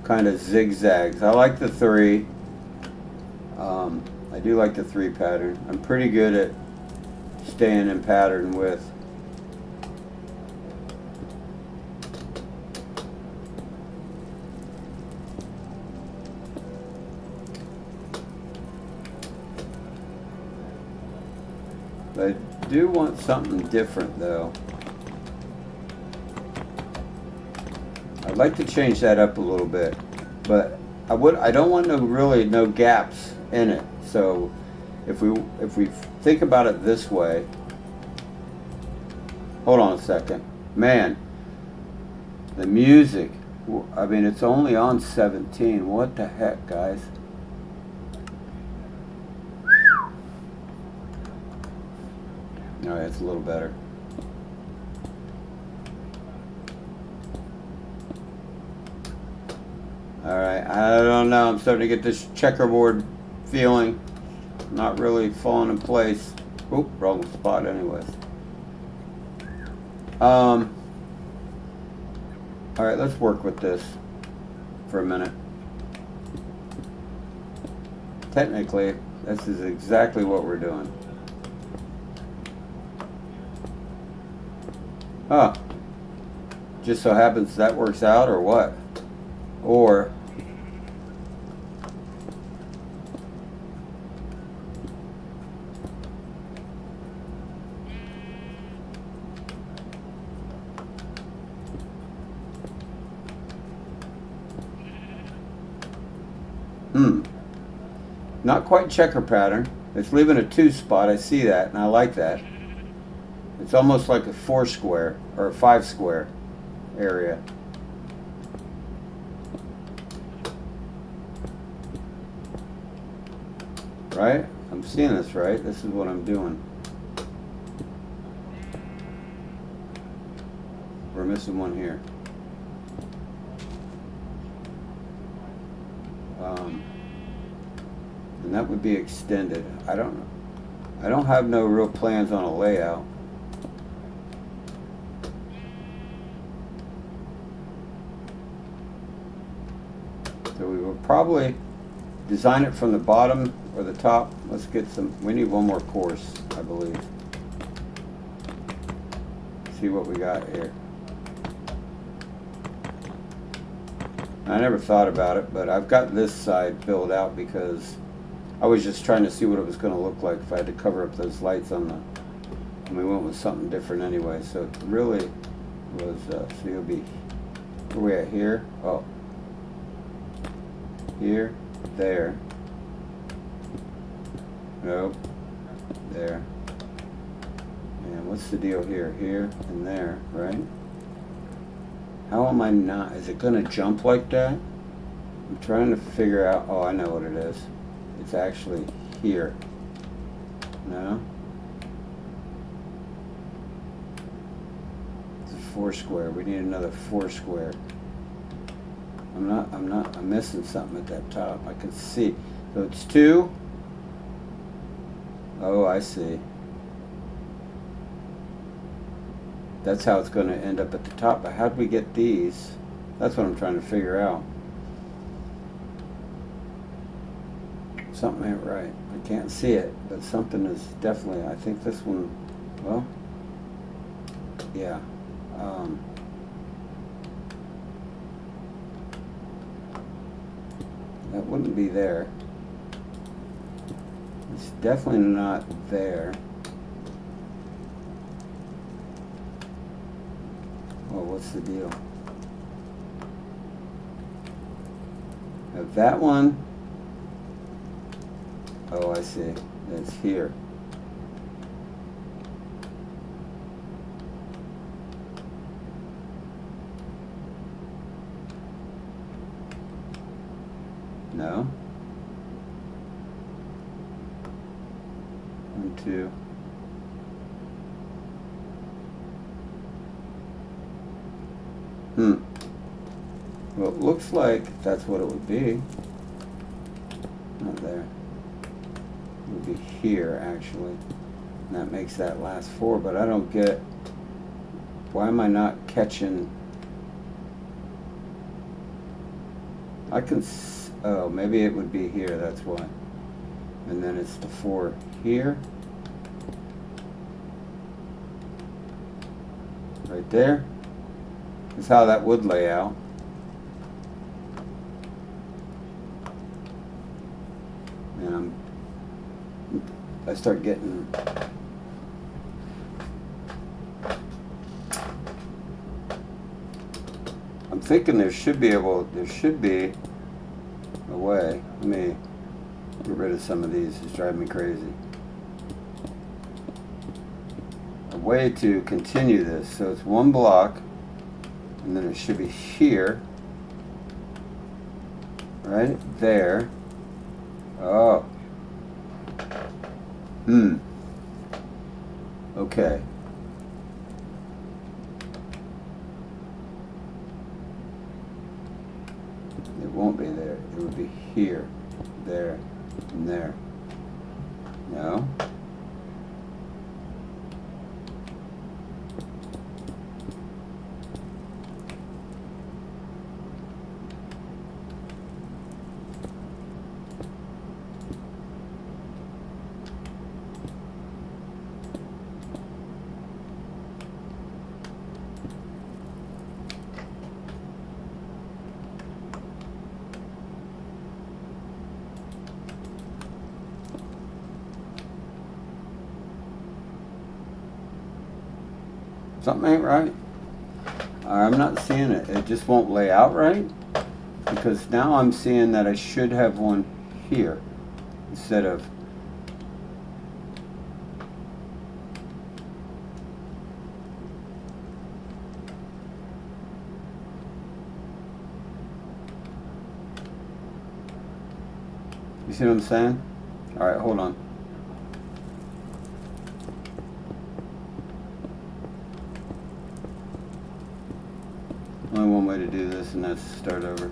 kind of zigzags. I like the 3. I do like the 3 pattern. I'm pretty good at staying in pattern with I do want something different though. I'd like to change that up a little bit, but I don't want no gaps in it. So if we think about it this way, hold on a second. Man, the music, I mean, it's only on 17. What the heck, guys? All right, it's a little better. All right, I don't know. I'm starting to get this checkerboard feeling. Not really falling in place. Oop, wrong spot anyways. All right, let's work with this for a minute. Technically, this is exactly what we're doing. Huh. Just so happens that works out, or what? Or not quite checker pattern. It's leaving a 2 spot. I see that, and I like that. It's almost like a 4 square or a 5 square area. Right? I'm seeing this right. This is what I'm doing. We're missing one here. And that would be extended. I don't have no real plans on a layout. So we will probably design it from the bottom or the top. Let's get some, we need one more course, I believe. See what we got here. I never thought about it, but I've got this side filled out because I was just trying to see what it was going to look like if I had to cover up those lights on the, and we went with something different anyway. So it really was, so you'll be, where we at here? Oh. Here, there. Nope. There. And what's the deal here? Here and there, right? How am I not? Is it going to jump like that? I'm trying to figure out. Oh, I know what it is. It's actually here. No? It's a 4 square. We need another 4 square. I'm missing something at that top. I can see. So it's 2. Oh, I see. That's how it's going to end up at the top. But how do we get these? That's what I'm trying to figure out. Something ain't right. I can't see it, but something is definitely, I think this one, well, yeah. That wouldn't be there. It's definitely not there. Well, what's the deal? Have that one. Oh, I see. It's here. No. 1, 2. Well, it looks like that's what it would be. Not there. It would be here, actually. And that makes that last 4, but I don't get... Why am I not catching... I can... Oh, maybe it would be here, that's why. And then it's the 4 here. Right there. That's how that would lay out. And I start getting... I'm thinking there should be a way. Let me get rid of some of these. It's driving me crazy. A way to continue this. So it's 1 block, and then it should be here, right there. Oh. Okay. It won't be there. It would be here, there, and there. No. Something ain't right. I'm not seeing it. It just won't lay out right. Because now I'm seeing that I should have one here instead of... You see what I'm saying? Alright, hold on. Only one way to do this, and that's start over.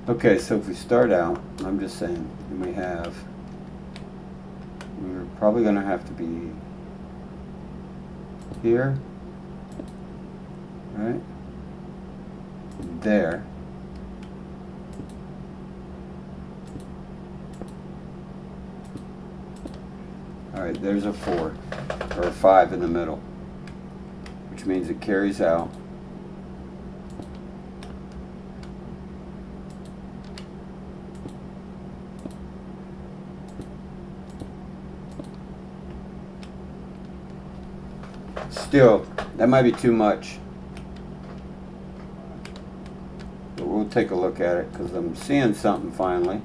Okay, so if we start out, I'm just saying, and we're probably going to have to be here, right, there, alright, there's a 4, or a 5 in the middle, which means it carries out. Still, that might be too much, but we'll take a look at it because I'm seeing something finally.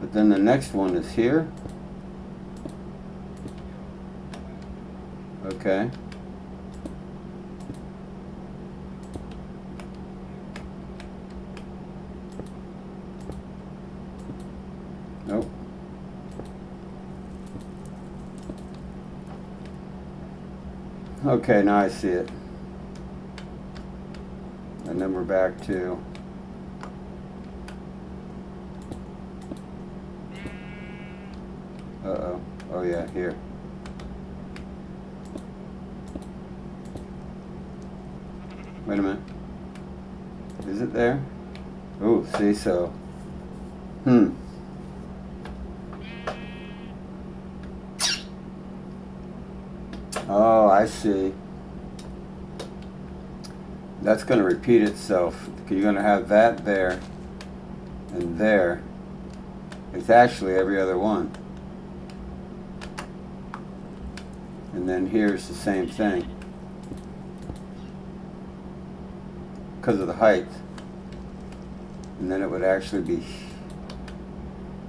But then the next one is here. Okay. Nope. Okay, now I see it. And then we're back to uh-oh. Oh yeah, here. Wait a minute. Is it there? Oh, see, so. Oh, I see. That's going to repeat itself. You're going to have that there and there. It's actually every other one. And then here's the same thing. Because of the height. And then it would actually be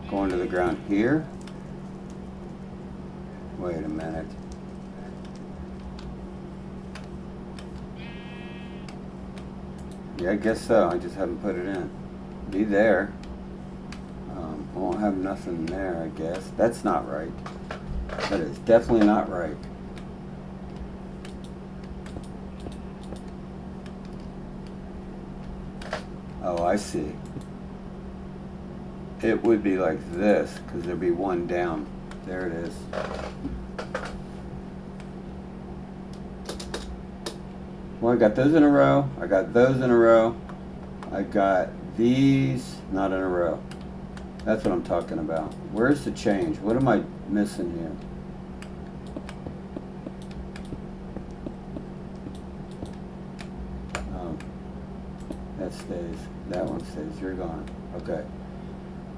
going to the ground here. Wait a minute. Yeah, I guess so. I just haven't put it in. Be there. Won't have nothing there, I guess. That's not right. That is definitely not right. Oh, I see. It would be like this, because there'd be one down. There it is. Well, I got those in a row. I got those in a row. I got these not in a row. That's what I'm talking about. Where's the change? What am I missing here? That stays. That one stays. You're gone. Okay.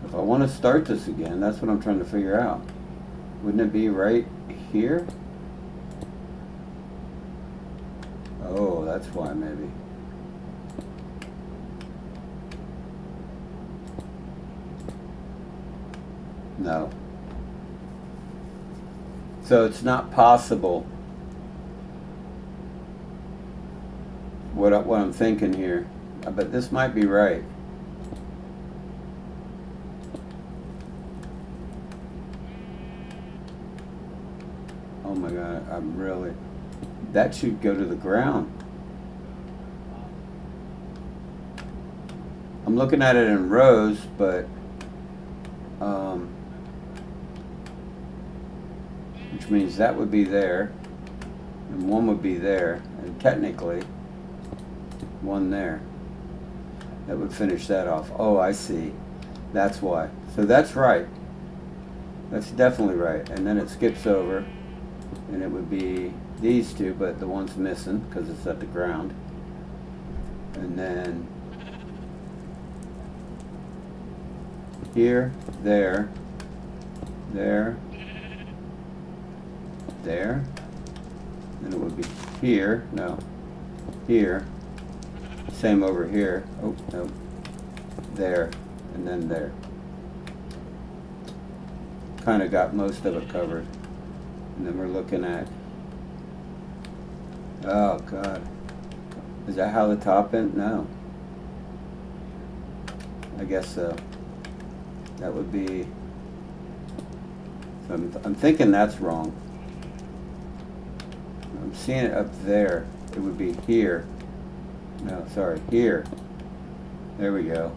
If I want to start this again, that's what I'm trying to figure out. Wouldn't it be right here? Oh, that's why maybe. No. So it's not possible. What I'm thinking here. But this might be right. Oh my God, I'm really... That should go to the ground. I'm looking at it in rows, but... which means that would be there, and one would be there, and technically, one there. That would finish that off. Oh, I see. That's why. So that's right. That's definitely right. And then it skips over, and it would be these two, but the one's missing because it's at the ground. And then here, there, there, there. Then it would be here. No, here. Same over here. Oh, no. There, and then there. Kind of got most of it covered. And then we're looking at... Oh, God. Is that how the top end? No. I guess so. That would be... So I'm thinking that's wrong. I'm seeing it up there. It would be here. No, sorry, here. There we go.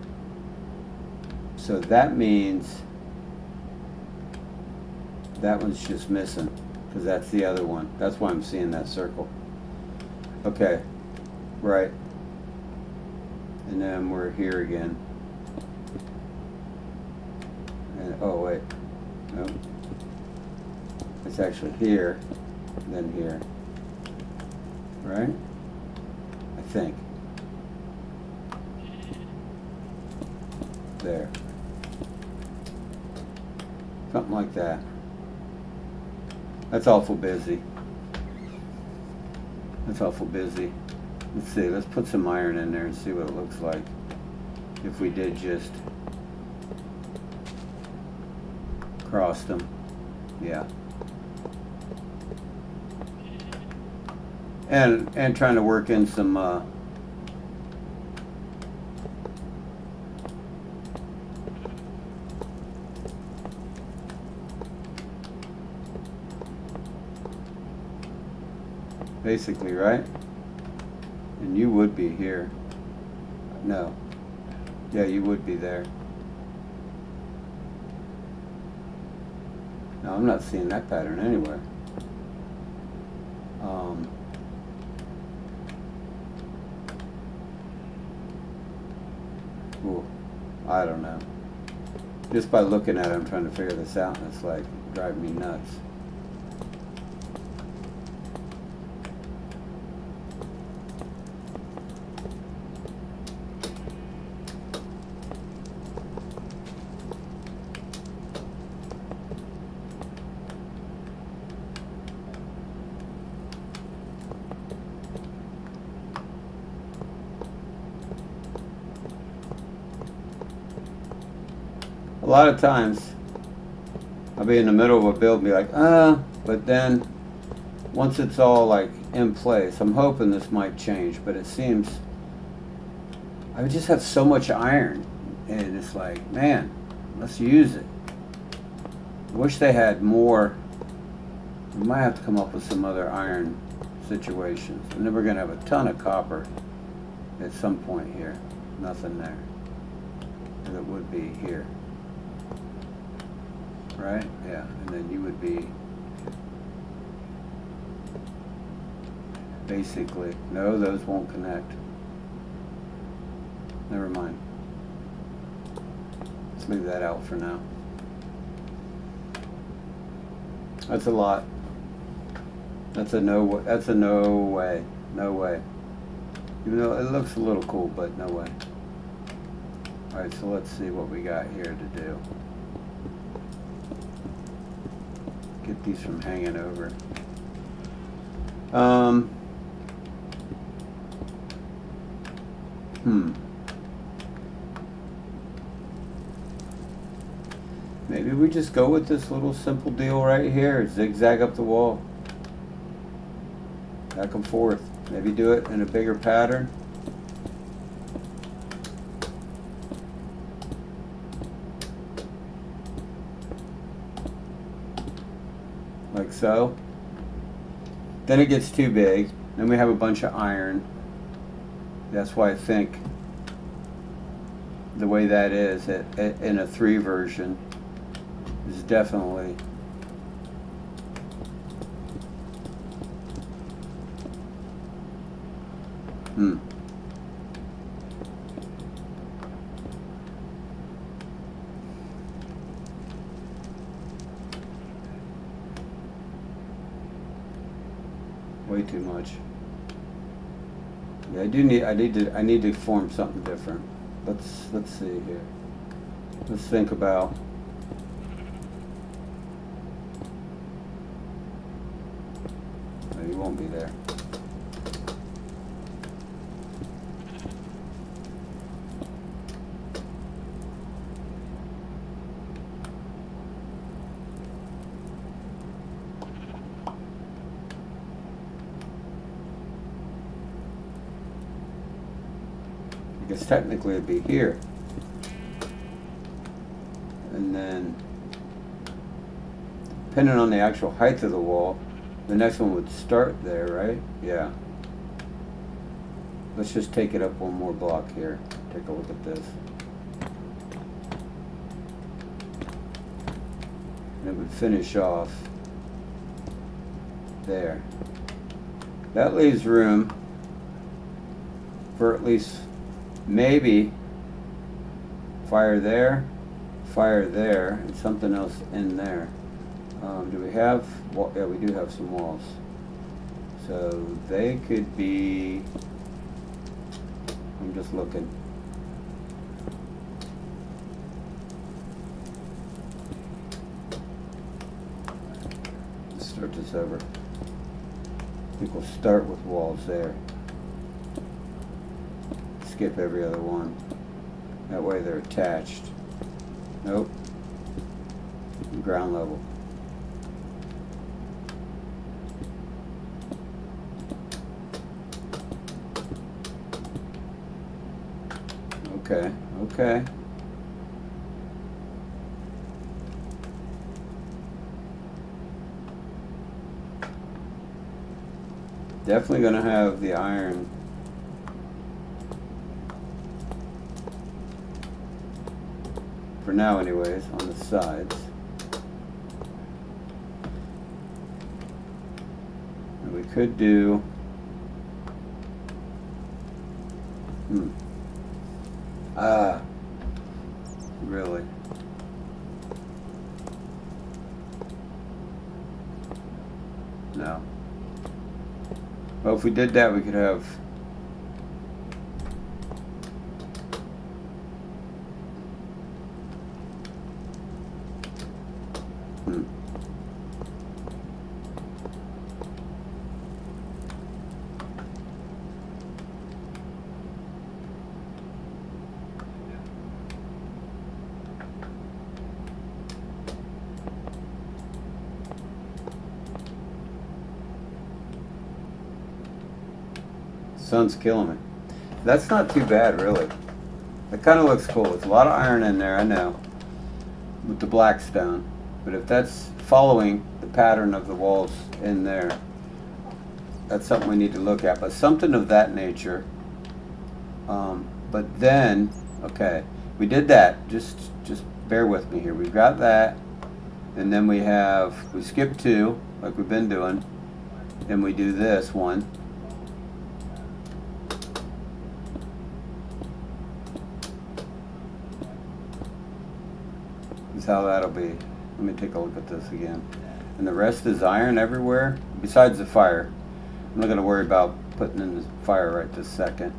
So that means that one's just missing because that's the other one. That's why I'm seeing that circle. Okay, right. And then we're here again. And oh wait, no. It's actually here, then here. Right? I think. There. Something like that. That's awful busy. That's awful busy. Let's see, let's put some iron in there and see what it looks like if we did just cross them. Yeah. And trying to work in some basically, right? And you would be here. No. Yeah, you would be there. No, I'm not seeing that pattern anywhere. Ooh, I don't know. Just by looking at it, I'm trying to figure this out, and it's like driving me nuts. A lot of times I'll be in the middle of a build and be like, but then once it's all like in place, I'm hoping this might change, but it seems I just have so much iron, and it's like, man, let's use it. I wish they had more. We might have to come up with some other iron situations. And then we're going to have a ton of copper at some point here. Nothing there. And it would be here. Right? Yeah. And then you would be basically, no, those won't connect. Never mind. Let's leave that out for now. That's a lot. That's a no. That's a no way. No way. Even though it looks a little cool, but no way. All right, so let's see what we got here to do. Get these from hanging over. Maybe we just go with this little simple deal right here. Zigzag up the wall. Back and forth. Maybe do it in a bigger pattern. Like so. Then it gets too big. Then we have a bunch of iron. That's why I think the way that is in a 3 version is definitely way too much. Yeah, I need to form something different. Let's see here. Let's think about you won't be there. Because technically it'd be here. And then, depending on the actual height of the wall, the next one would start there, right? Yeah. Let's just take it up one more block here. Take a look at this. And it would finish off there. That leaves room for at least maybe fire there, and something else in there. Do we have, well, yeah, we do have some walls. So they could be, I'm just looking. Let's start this over. I think we'll start with walls there. Skip every other one. That way they're attached. Nope. Ground level. Okay, okay. Definitely gonna have the iron for now anyways, on the sides. And we could do really? No. Well, if we did that, we could have sun's killing me. That's not too bad, really. It kind of looks cool. It's a lot of iron in there, I know, with the black stone. But if that's following the pattern of the walls in there, that's something we need to look at. But something of that nature. But then, okay, we did that. Just bear with me here. We've got that, and then we skip 2, like we've been doing, and we do this one. This is how that'll be. Let me take a look at this again. And the rest is iron everywhere, besides the fire. I'm not going to worry about putting in the fire right this second,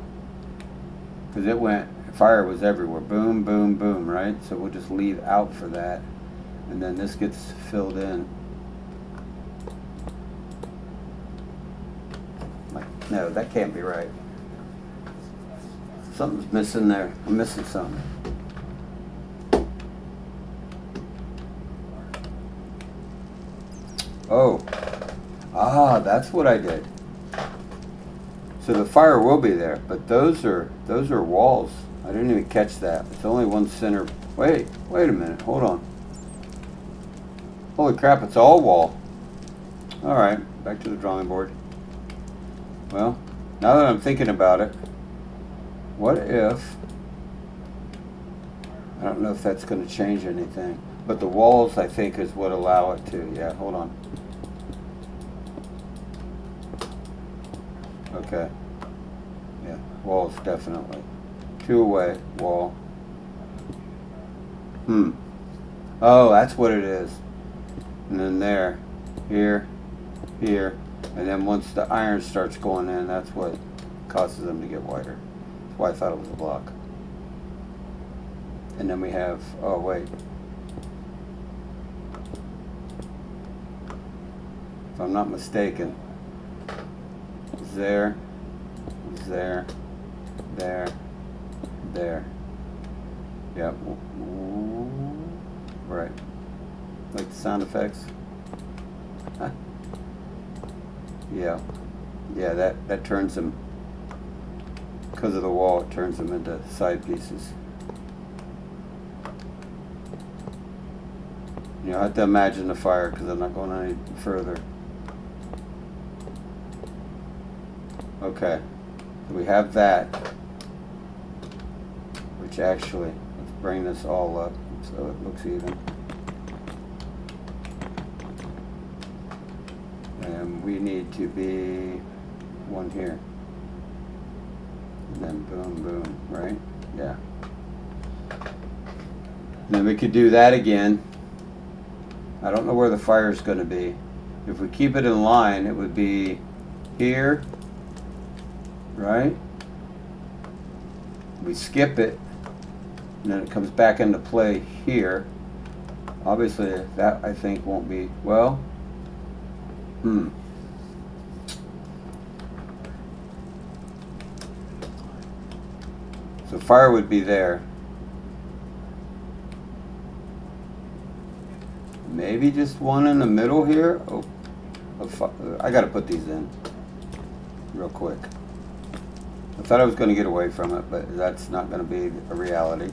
because fire was everywhere. Boom, boom, boom, right? So we'll just leave out for that. And then this gets filled in. No, that can't be right. Something's missing there. I'm missing something. Oh. That's what I did. So the fire will be there, but those are walls. I didn't even catch that. It's only one center. Wait a minute. Hold on. Holy crap, it's all wall. All right, back to the drawing board. Well, now that I'm thinking about it, what if, I don't know if that's going to change anything, but the walls, I think, is what allow it to. Yeah, hold on. Okay. Yeah, walls definitely. 2 away, wall. Oh, that's what it is. And then there, here, here, and then once the iron starts going in, that's what causes them to get whiter. That's why I thought it was a block. And then we have, oh wait. If I'm not mistaken, there, there, there. Yep. Right. Like the sound effects. Huh. Yeah. Yeah, that turns them, because of the wall, it turns them into side pieces. You know, I have to imagine the fire because I'm not going any further. Okay, so we have that, which actually, let's bring this all up so it looks even. And we need to be one here. And then boom, boom, right? Yeah. And then we could do that again. I don't know where the fire is going to be. If we keep it in line, it would be here. Right? We skip it, and then it comes back into play here. Obviously, that I think won't be, well, So fire would be there. Maybe just one in the middle here. Oh, I got to put these in real quick. I thought I was going to get away from it, but that's not going to be a reality.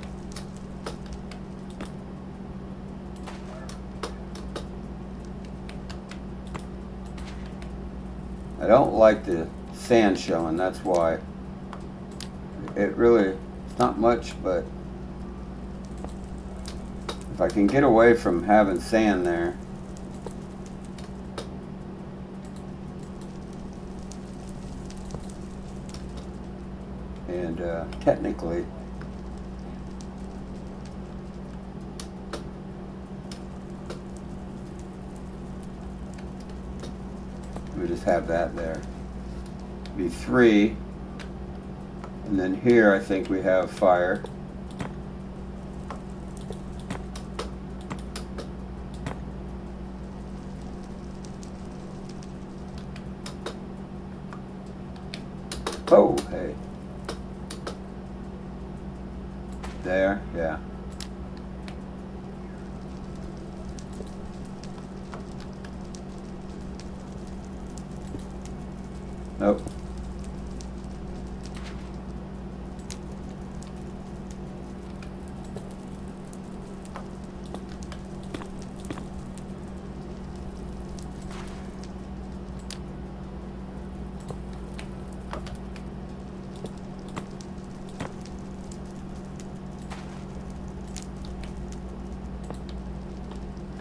I don't like the sand showing, that's why. It really, it's not much, but if I can get away from having sand there, and technically we just have that there. Be 3, and then here I think we have fire. Oh, hey. There, yeah. Nope.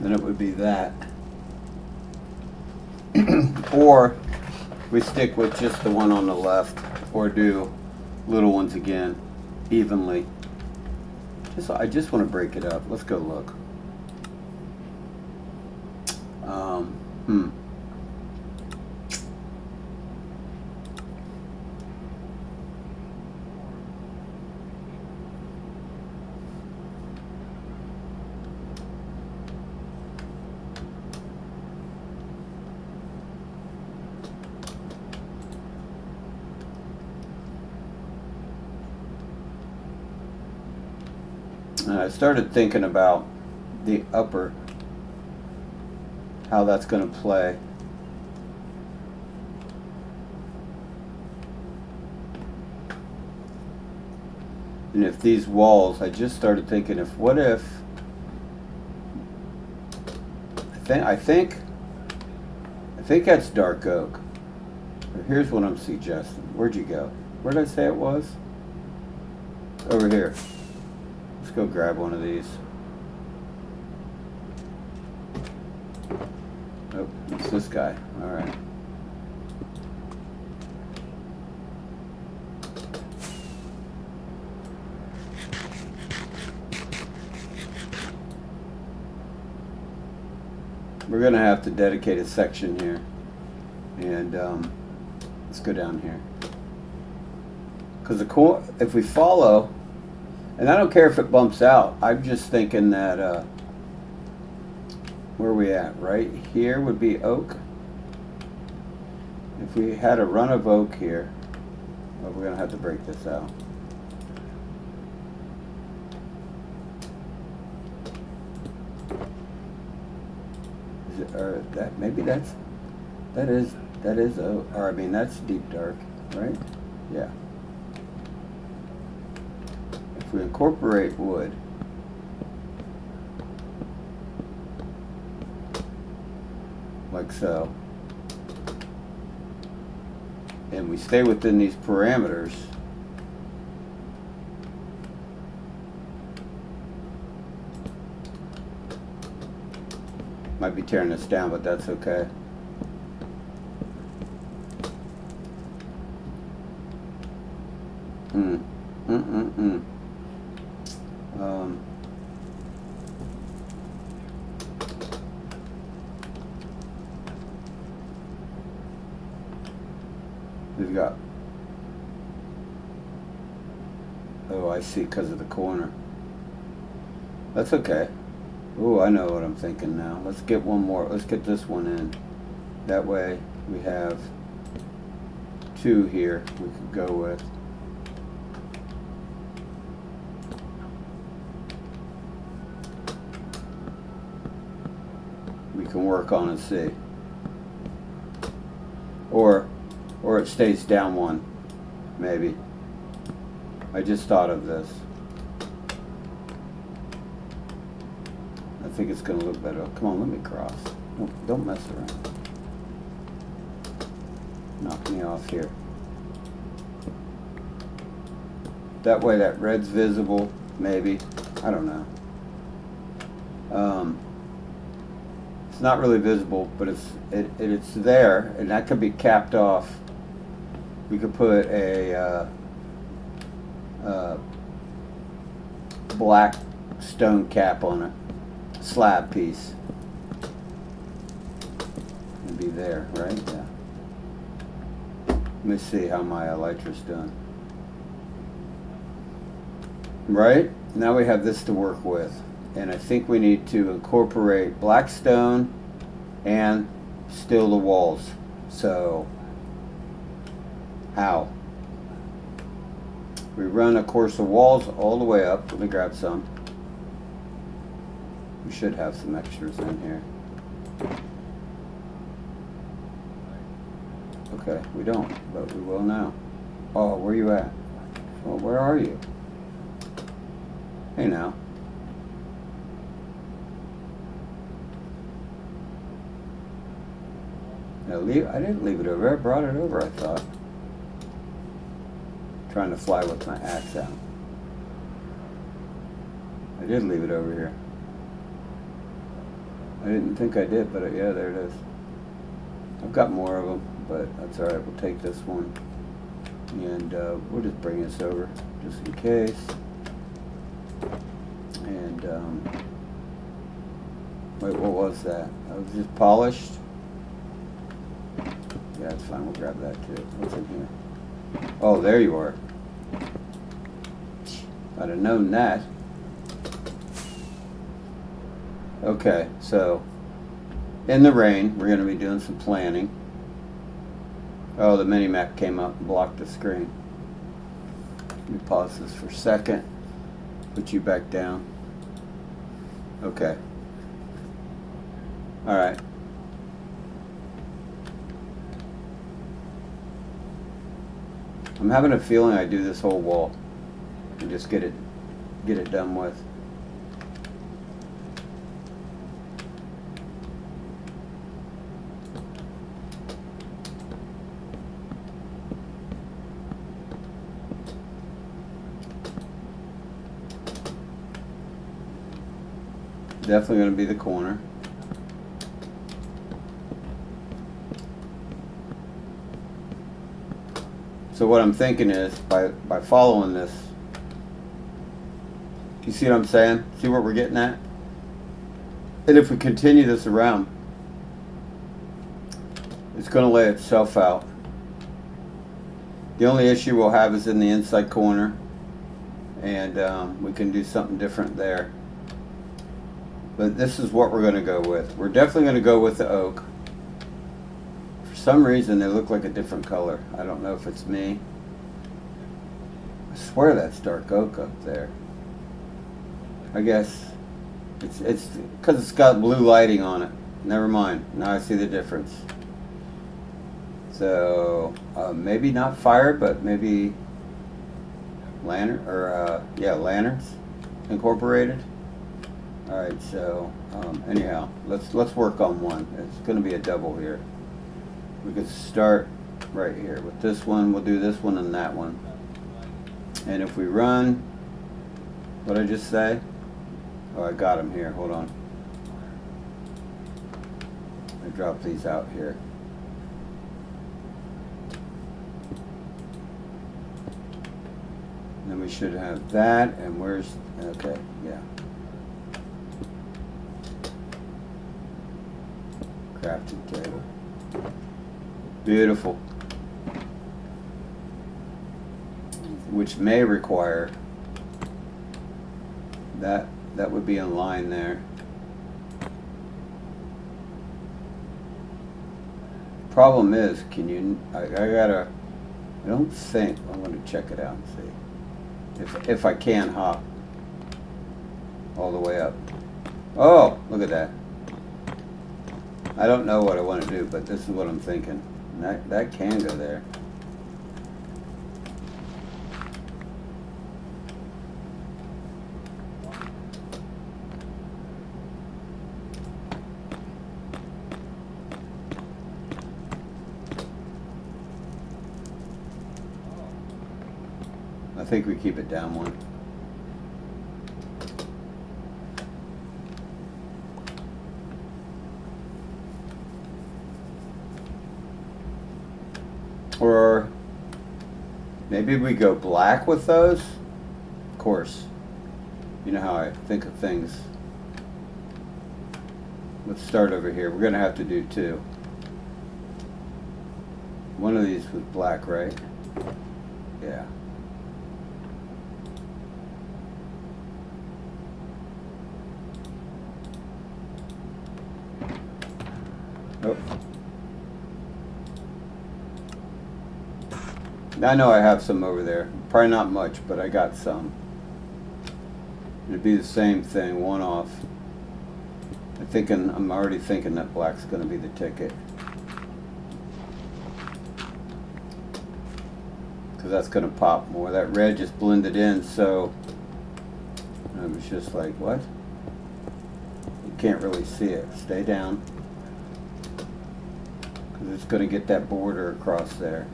then it would be that. Or we stick with just the one on the left, or do little ones again, evenly. I just want to break it up. Let's go look. I started thinking about the upper, how that's going to play. And if these walls, I just started thinking, what if, I think that's dark oak. Here's what I'm suggesting. Where'd you go? Where did I say it was? Over here. Let's go grab one of these. Oh, it's this guy. All right. We're going to have to dedicate a section here. And let's go down here. Because if we follow, and I don't care if it bumps out, I'm just thinking that, where are we at? Right here would be oak. If we had a run of oak here, well, we're going to have to break this out. Is it, or that, maybe that is oak, or I mean that's deep dark, right? Yeah. If we incorporate wood, like so, and we stay within these parameters, might be tearing this down, but that's okay. We've got, oh, I see, because of the corner. That's okay. Oh, I know what I'm thinking now. Let's get one more. Let's get this one in. That way we have two here we could go with. We can work on and see. Or it stays down one, maybe. I just thought of this. I think it's going to look better. Come on, let me cross. Don't mess around. Knock me off here. That way that red's visible, maybe. I don't know. It's not really visible, but it's there, and that could be capped off. We could put a black stone cap on a slab piece and be there, right? Yeah. Let me see how my elytra's done. Right? Now we have this to work with. And I think we need to incorporate black stone and still the walls. So, how? We run a course of walls all the way up. Let me grab some. We should have some extras in here. Okay, we don't, but we will now. Oh, where you at? Well, where are you? Hey now. No, I didn't leave it over. I brought it over, I thought. Trying to fly with my axe out. I did leave it over here. I didn't think I did, but yeah, there it is. I've got more of them, but that's all right. We'll take this one, and we'll just bring this over just in case. And wait, what was that? That was just polished. Yeah, it's fine. We'll grab that too. What's in here? Oh, there you are. I'd have known that. Okay, so in the rain, we're going to be doing some planning. Oh, the mini-map came up and blocked the screen. Let me pause this for a second. Put you back down. Okay. All right. I'm having a feeling I do this whole wall and just get it done with. Definitely going to be the corner. So what I'm thinking is, by following this, you see what I'm saying? See what we're getting at? And if we continue this around, it's going to lay itself out. The only issue we'll have is in the inside corner, and we can do something different there. But this is what we're going to go with. We're definitely going to go with the oak. For some reason, they look like a different color. I don't know if it's me. I swear that's dark oak up there. I guess it's because it's got blue lighting on it. Never mind. Now I see the difference. So maybe not fire, but maybe lantern or yeah, lanterns incorporated. All right. So anyhow, let's work on one. It's going to be a double here. We could start right here with this one. We'll do this one and that one. And if we run, what did I just say? Oh, I got them here. Hold on. I drop these out here. And then we should have that. And where's, okay, yeah. Crafting table. Beautiful. Which may require that would be in line there. Problem is, can you, I don't think, I'm going to check it out and see if I can hop all the way up. Oh, look at that. I don't know what I want to do, but this is what I'm thinking. And that can go there. I think we keep it down one. Or maybe we go black with those. Of course, you know how I think of things. Let's start over here. We're going to have to do two. One of these was black, right? Yeah. Oh. I know I have some over there. Probably not much, but I got some. It'd be the same thing, one off. I'm already thinking that black's going to be the ticket. Because that's going to pop more. That red just blended in, so I was just like, what? You can't really see it. Stay down. Because it's going to get that border across there.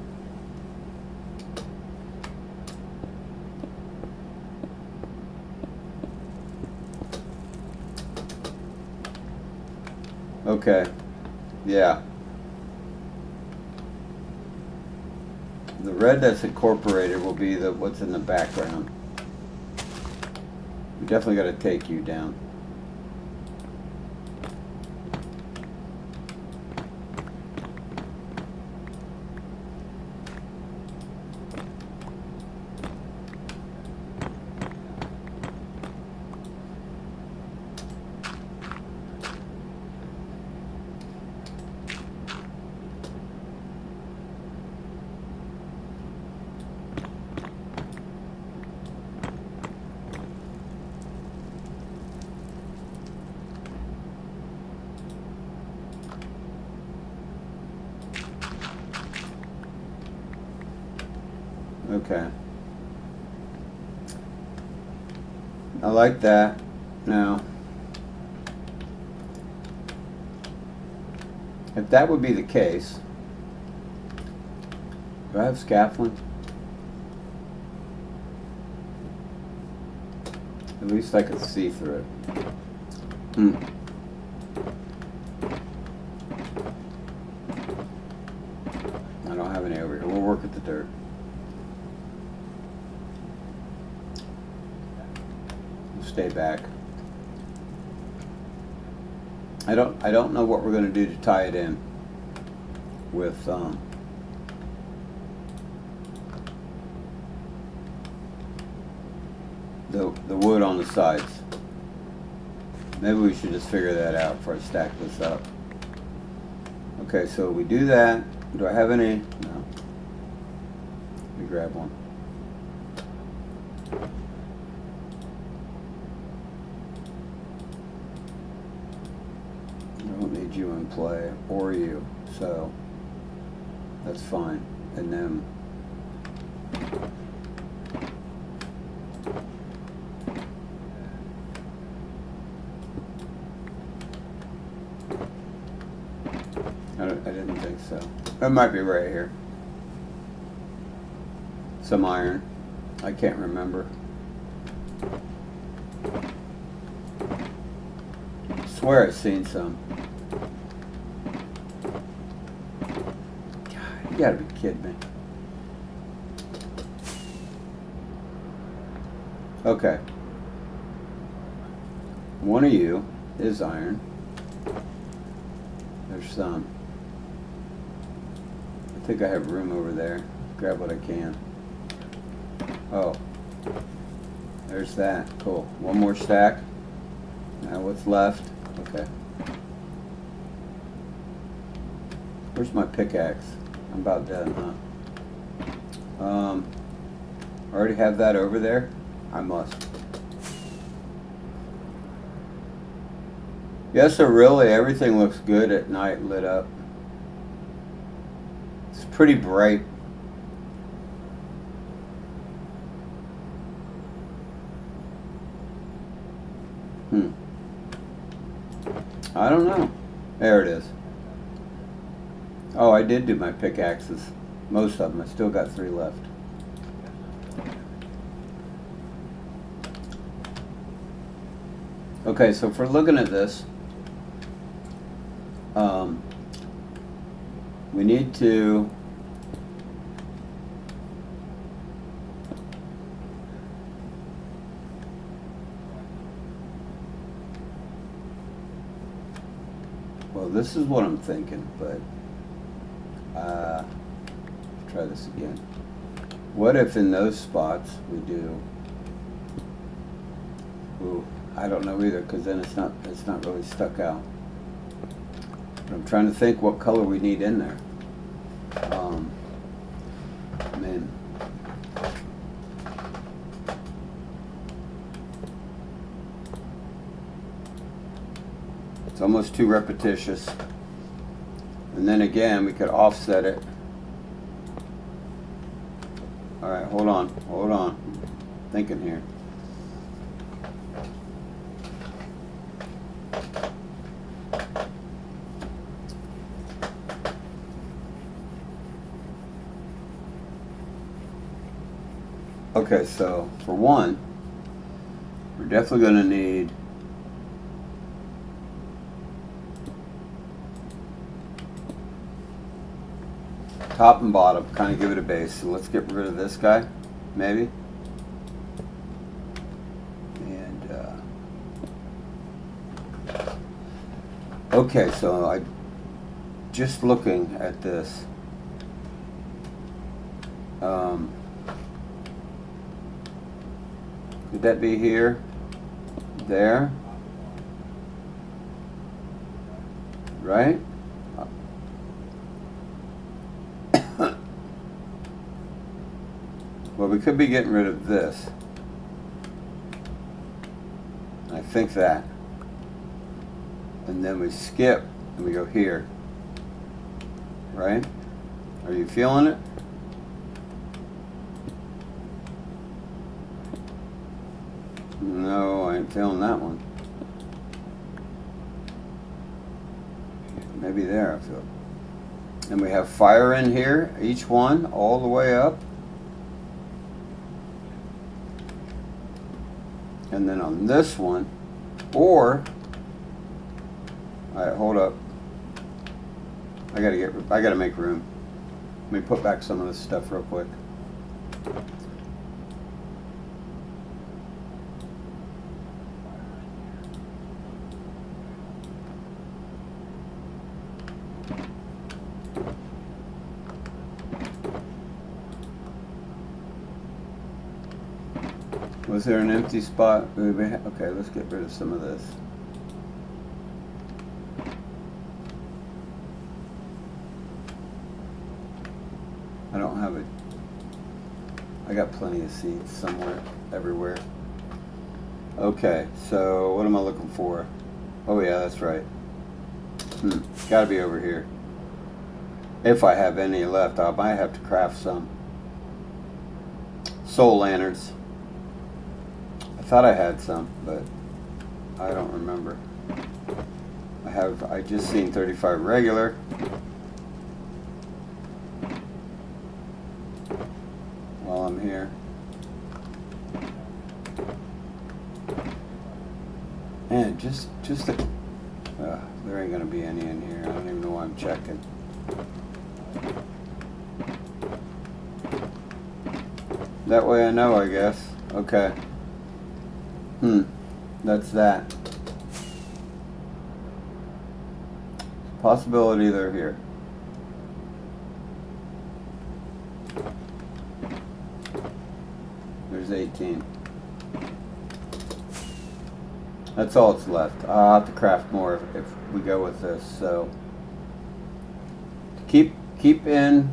Okay. Yeah. The red that's incorporated will be the what's in the background. We definitely got to take you down. Okay. I like that. Now, if that would be the case, do I have scaffolding? At least I could see through it. I don't have any over here. We'll work with the dirt. Stay back. I don't know what we're going to do to tie it in with the wood on the sides. Maybe we should just figure that out before I stack this up. Okay, so we do that. Do I have any? No. Let me grab one. I don't need you in play, or you, so that's fine. And then I didn't think so. It might be right here. Some iron. I can't remember. I swear I've seen some. God, you gotta be kidding me. Okay. One of you is iron. There's some. I think I have room over there. Grab what I can. Oh. There's that. Cool. One more stack. Now what's left? Okay. Where's my pickaxe? I'm about done, huh? I already have that over there? I must. Yes, so really everything looks good at night lit up. It's pretty bright. I don't know. There it is. Oh, I did do my pickaxes. Most of them. I still got 3 left. Okay, so if we're looking at this, we need to well, this is what I'm thinking, but try this again. What if in those spots we do? Ooh, I don't know either, because then it's not really stuck out. But I'm trying to think what color we need in there. I mean, it's almost too repetitious. And then again, we could offset it. All right, hold on. Thinking here. Okay, so for one, we're definitely going to need top and bottom, kind of give it a base. So let's get rid of this guy, maybe. And okay, so I just looking at this. Could that be here? There? Right? Well, we could be getting rid of this. I think that. And then we skip and we go here. Right? Are you feeling it? No, I ain't feeling that one. Maybe there I feel it. And we have fire in here, each one, all the way up. And then on this one, or, all right, hold up. I gotta make room. Let me put back some of this stuff real quick. Was there an empty spot? Okay, let's get rid of some of this. I don't have it. I got plenty of seats somewhere, everywhere. Okay, so what am I looking for? Oh yeah, that's right. Gotta be over here. If I have any left, I might have to craft some. Soul lanterns. I thought I had some, but I don't remember. I just seen 35 regular. While I'm here. And just there ain't gonna be any in here. I don't even know why I'm checking. That way I know, I guess. Okay. That's that. Possibility they're here. There's 18. That's all that's left. I'll have to craft more if we go with this. So keep in.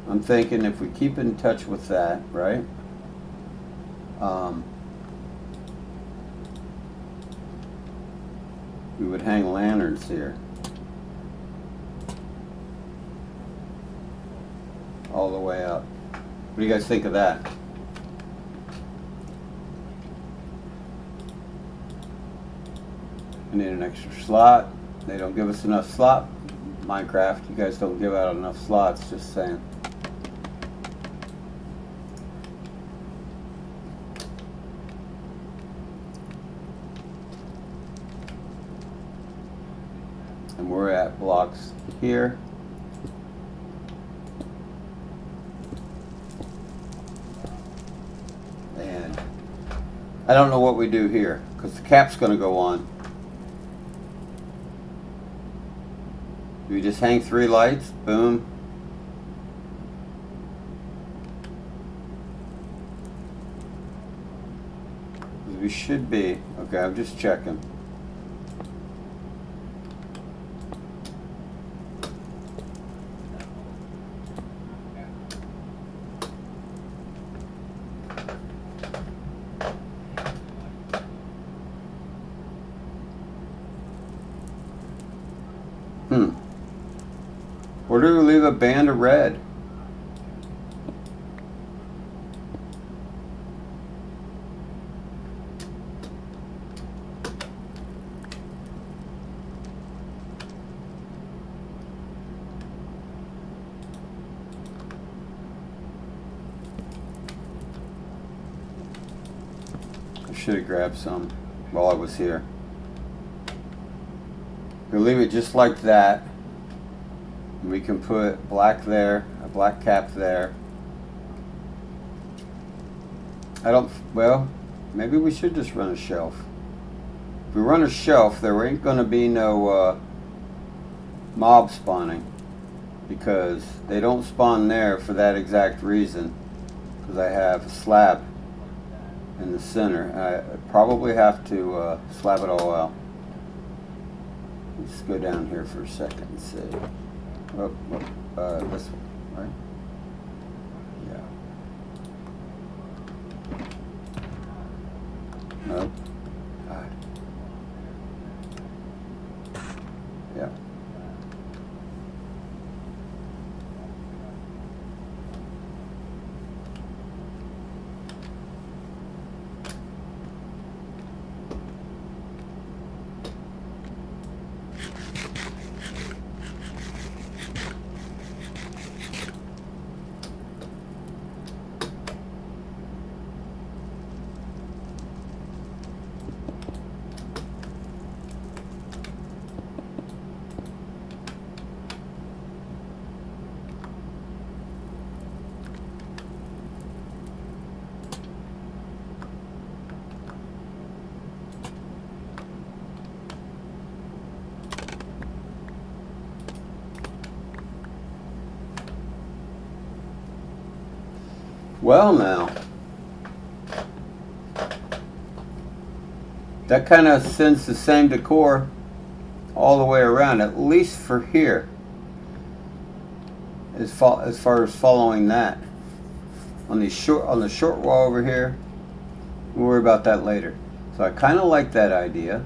I'm thinking if we keep in touch with that, right? We would hang lanterns here. All the way up. What do you guys think of that? I need an extra slot. They don't give us enough slot. Minecraft, you guys don't give out enough slots, just saying. And we're at blocks here. And I don't know what we do here because the cap's going to go on. Do we just hang 3 lights? Boom. We should be. Okay, I'm just checking. Where do we leave a band of red? I should have grabbed some while I was here. We'll leave it just like that. We can put black there, a black cap there. Well, maybe we should just run a shelf. If we run a shelf, there ain't going to be no mob spawning, because they don't spawn there for that exact reason, because I have a slab in the center. I probably have to slab it all out. Let's go down here for a second and see. This one, right? Yeah. Nope. God. Yeah. Well, now, that kind of sends the same decor all the way around, at least for here, as far as following that. On the short wall over here, we'll worry about that later. So I kind of like that idea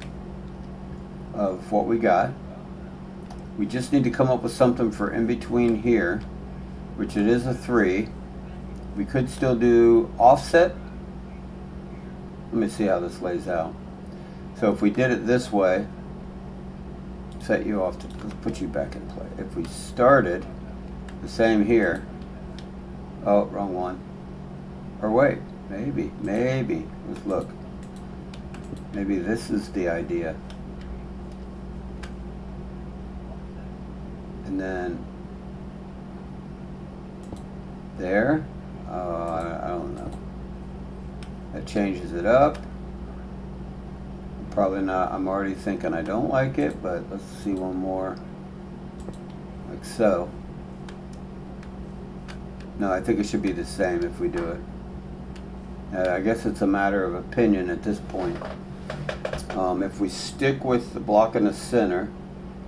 of what we got. We just need to come up with something for in between here, which it is a 3. We could still do offset. Let me see how this lays out. So if we did it this way, set you off to put you back in play. If we started the same here, oh, wrong one. Or wait, maybe, let's look. Maybe this is the idea. And then there. I don't know. That changes it up. Probably not. I'm already thinking I don't like it, but let's see one more. Like so. No, I think it should be the same if we do it. I guess it's a matter of opinion at this point. If we stick with the block in the center,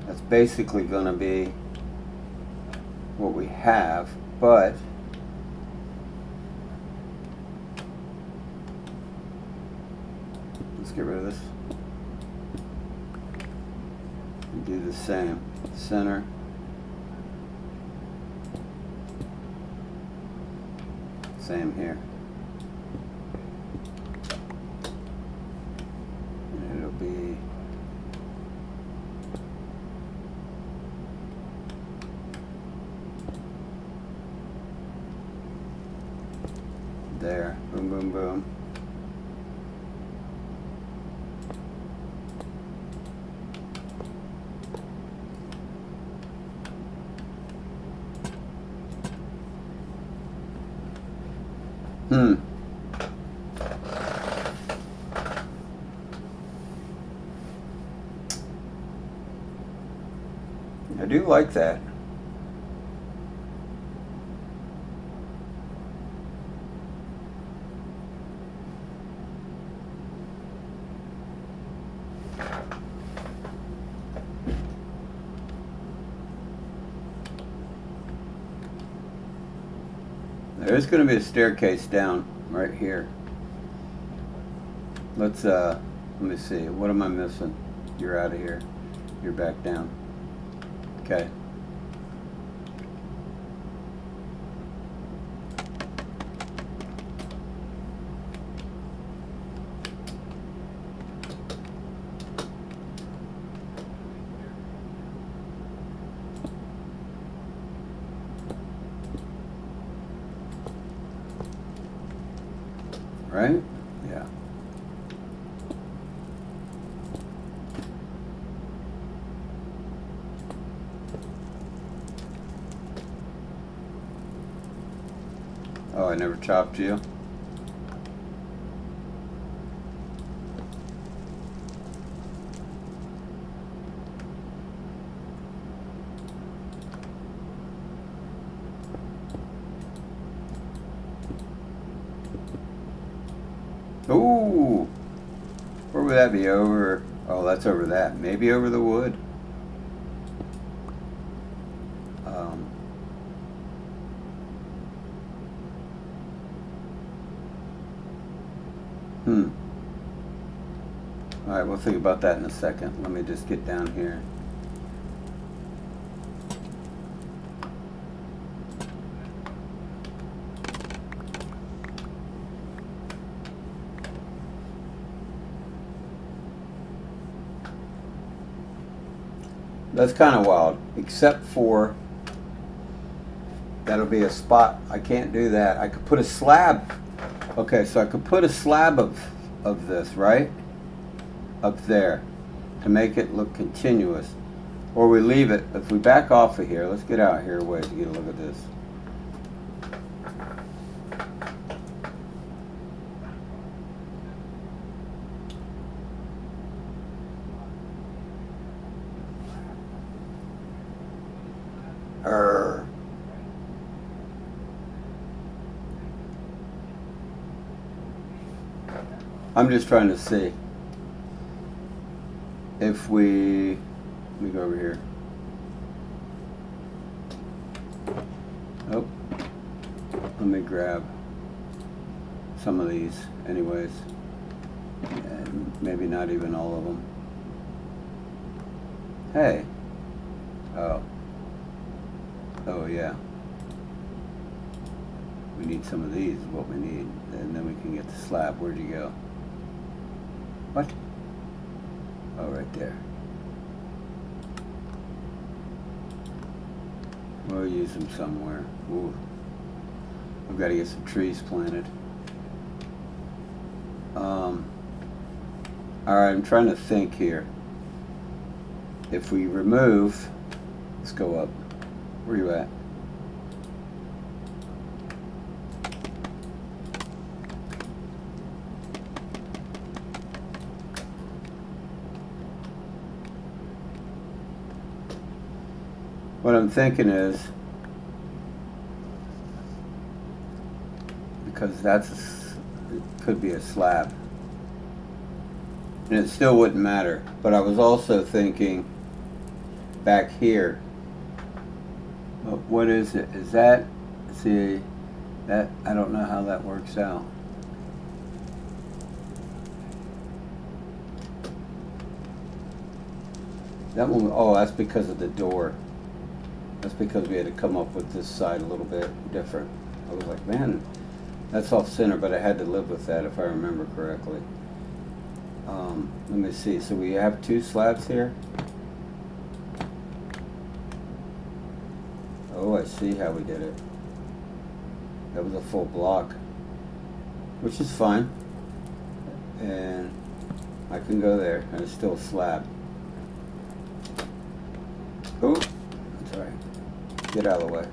that's basically going to be what we have, but let's get rid of this and do the same. Center. Same here. And it'll be there. Boom, boom, boom. I do like that. There's going to be a staircase down right here. Let's let me see. What am I missing? You're out of here. You're back down. Okay. Right? Yeah. Oh, I never chopped you. Ooh, where would that be? Over? Oh, that's over that. Maybe over the wood. All right, we'll think about that in a second. Let me just get down here. That's kind of wild, except for that'll be a spot. I can't do that. I could put a slab. Okay, so I could put a slab of this, right? Up there to make it look continuous. Or we leave it. If we back off of here, let's get out here a ways to get a look at this. I'm just trying to see if we, let me go over here. Oh, let me grab some of these anyways, and maybe not even all of them. Hey, oh yeah, we need some of these is what we need, and then we can get the slab. Where'd you go? What? Oh, right there. We'll use them somewhere. Ooh. I've got to get some trees planted. Alright, I'm trying to think here. If we remove, let's go up. Where are you at? What I'm thinking is, because it could be a slab, and it still wouldn't matter, but I was also thinking back here, what is it? Is that, see, that, I don't know how that works out. That one, oh, that's because of the door. That's because we had to come up with this side a little bit different. I was like, man, that's off center, but I had to live with that if I remember correctly. Let me see. So we have 2 slabs here. Oh, I see how we did it. That was a full block, which is fine. And I can go there, and it's still a slab. Oh, that's all right. Get out of the way.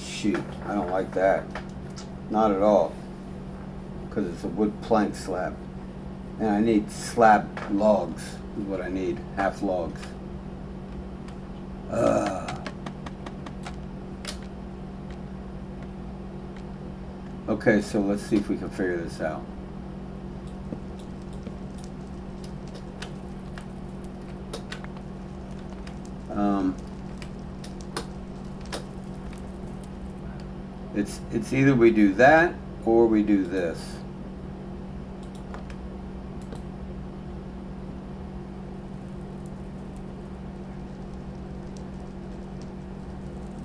Shoot, I don't like that. Not at all. Because it's a wood plank slab. And I need slab logs, is what I need. Half logs. Okay, so let's see if we can figure this out. It's either we do that or we do this.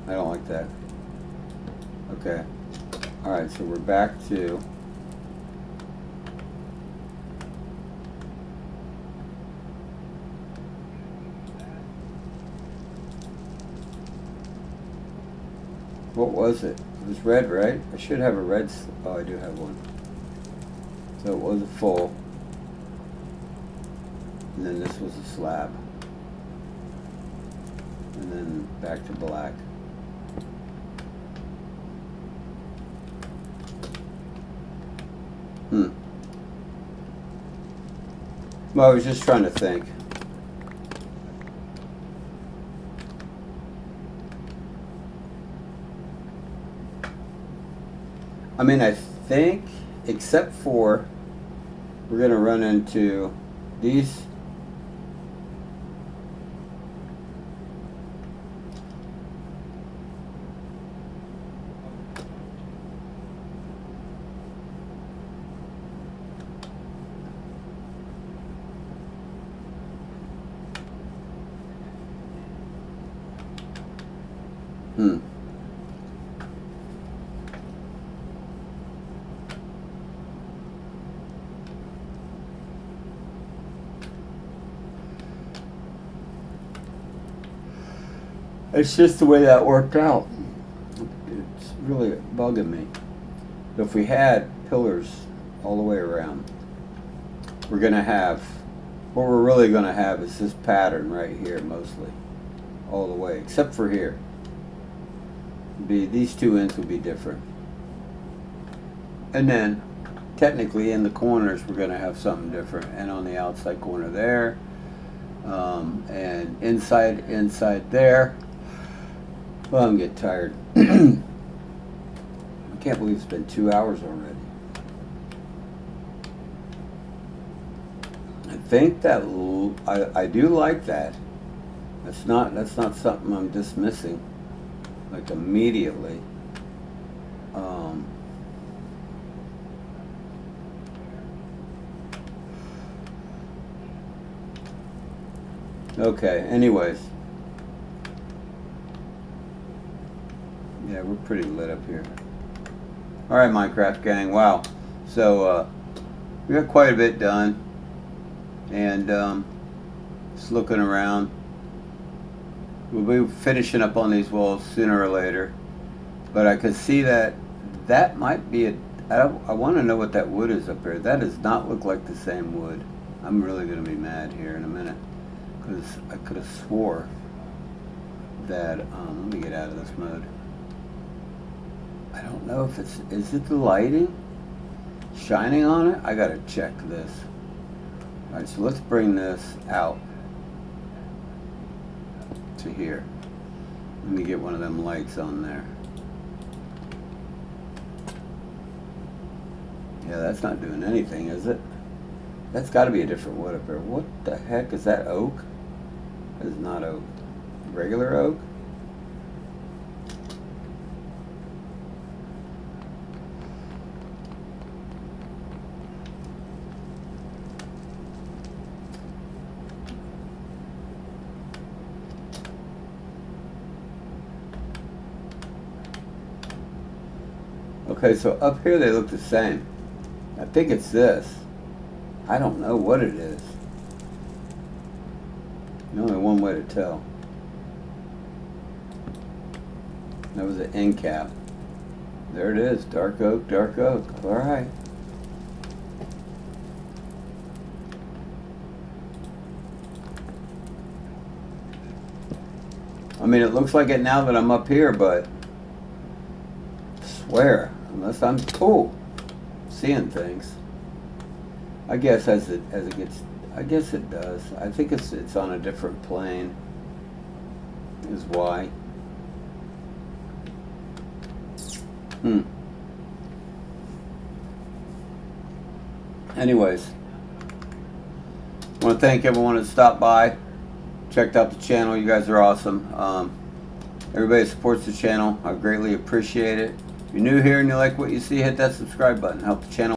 I don't like that. Okay. Alright, so we're back to what was it? It was red, right? I should have a red. Oh, I do have one. So it was a full. And then this was a slab. And then back to black. Well, I was just trying to think. I mean, I think, except for, we're going to run into these. It's just the way that worked out. It's really bugging me. If we had pillars all the way around, we're going to have, what we're really going to have is this pattern right here mostly, all the way, except for here. These two ends will be different. And then, technically in the corners, we're going to have something different. And on the outside corner there, and inside there. Well, I'm getting tired. I can't believe it's been 2 hours already. I think that I do like that. That's not something I'm dismissing like immediately. Okay. Anyways. Yeah, we're pretty lit up here. Alright, Minecraft gang, wow. So, we got quite a bit done. And, just looking around. We'll be finishing up on these walls sooner or later. But I could see that might be I want to know what that wood is up there. That does not look like the same wood. I'm really going to be mad here in a minute. Because I could have swore that, let me get out of this mode. I don't know if is it the lighting shining on it? I gotta check this. Alright, so let's bring this out to here. Let me get one of them lights on there. Yeah, that's not doing anything, is it? That's gotta be a different wood up there. What the heck is that, oak? That is not oak. Regular oak? Okay, so up here they look the same. I think it's this. I don't know what it is. There's only one way to tell. That was an end cap. There it is, dark oak, dark oak. All right. I mean, it looks like it now that I'm up here, but I swear, unless I'm seeing things. I guess as it gets, I guess it does. I think it's on a different plane. Is why. Anyways, I want to thank everyone that stopped by, checked out the channel. You guys are awesome. Everybody that supports the channel, I greatly appreciate it. If you're new here and you like what you see, hit that subscribe button. Help the channel.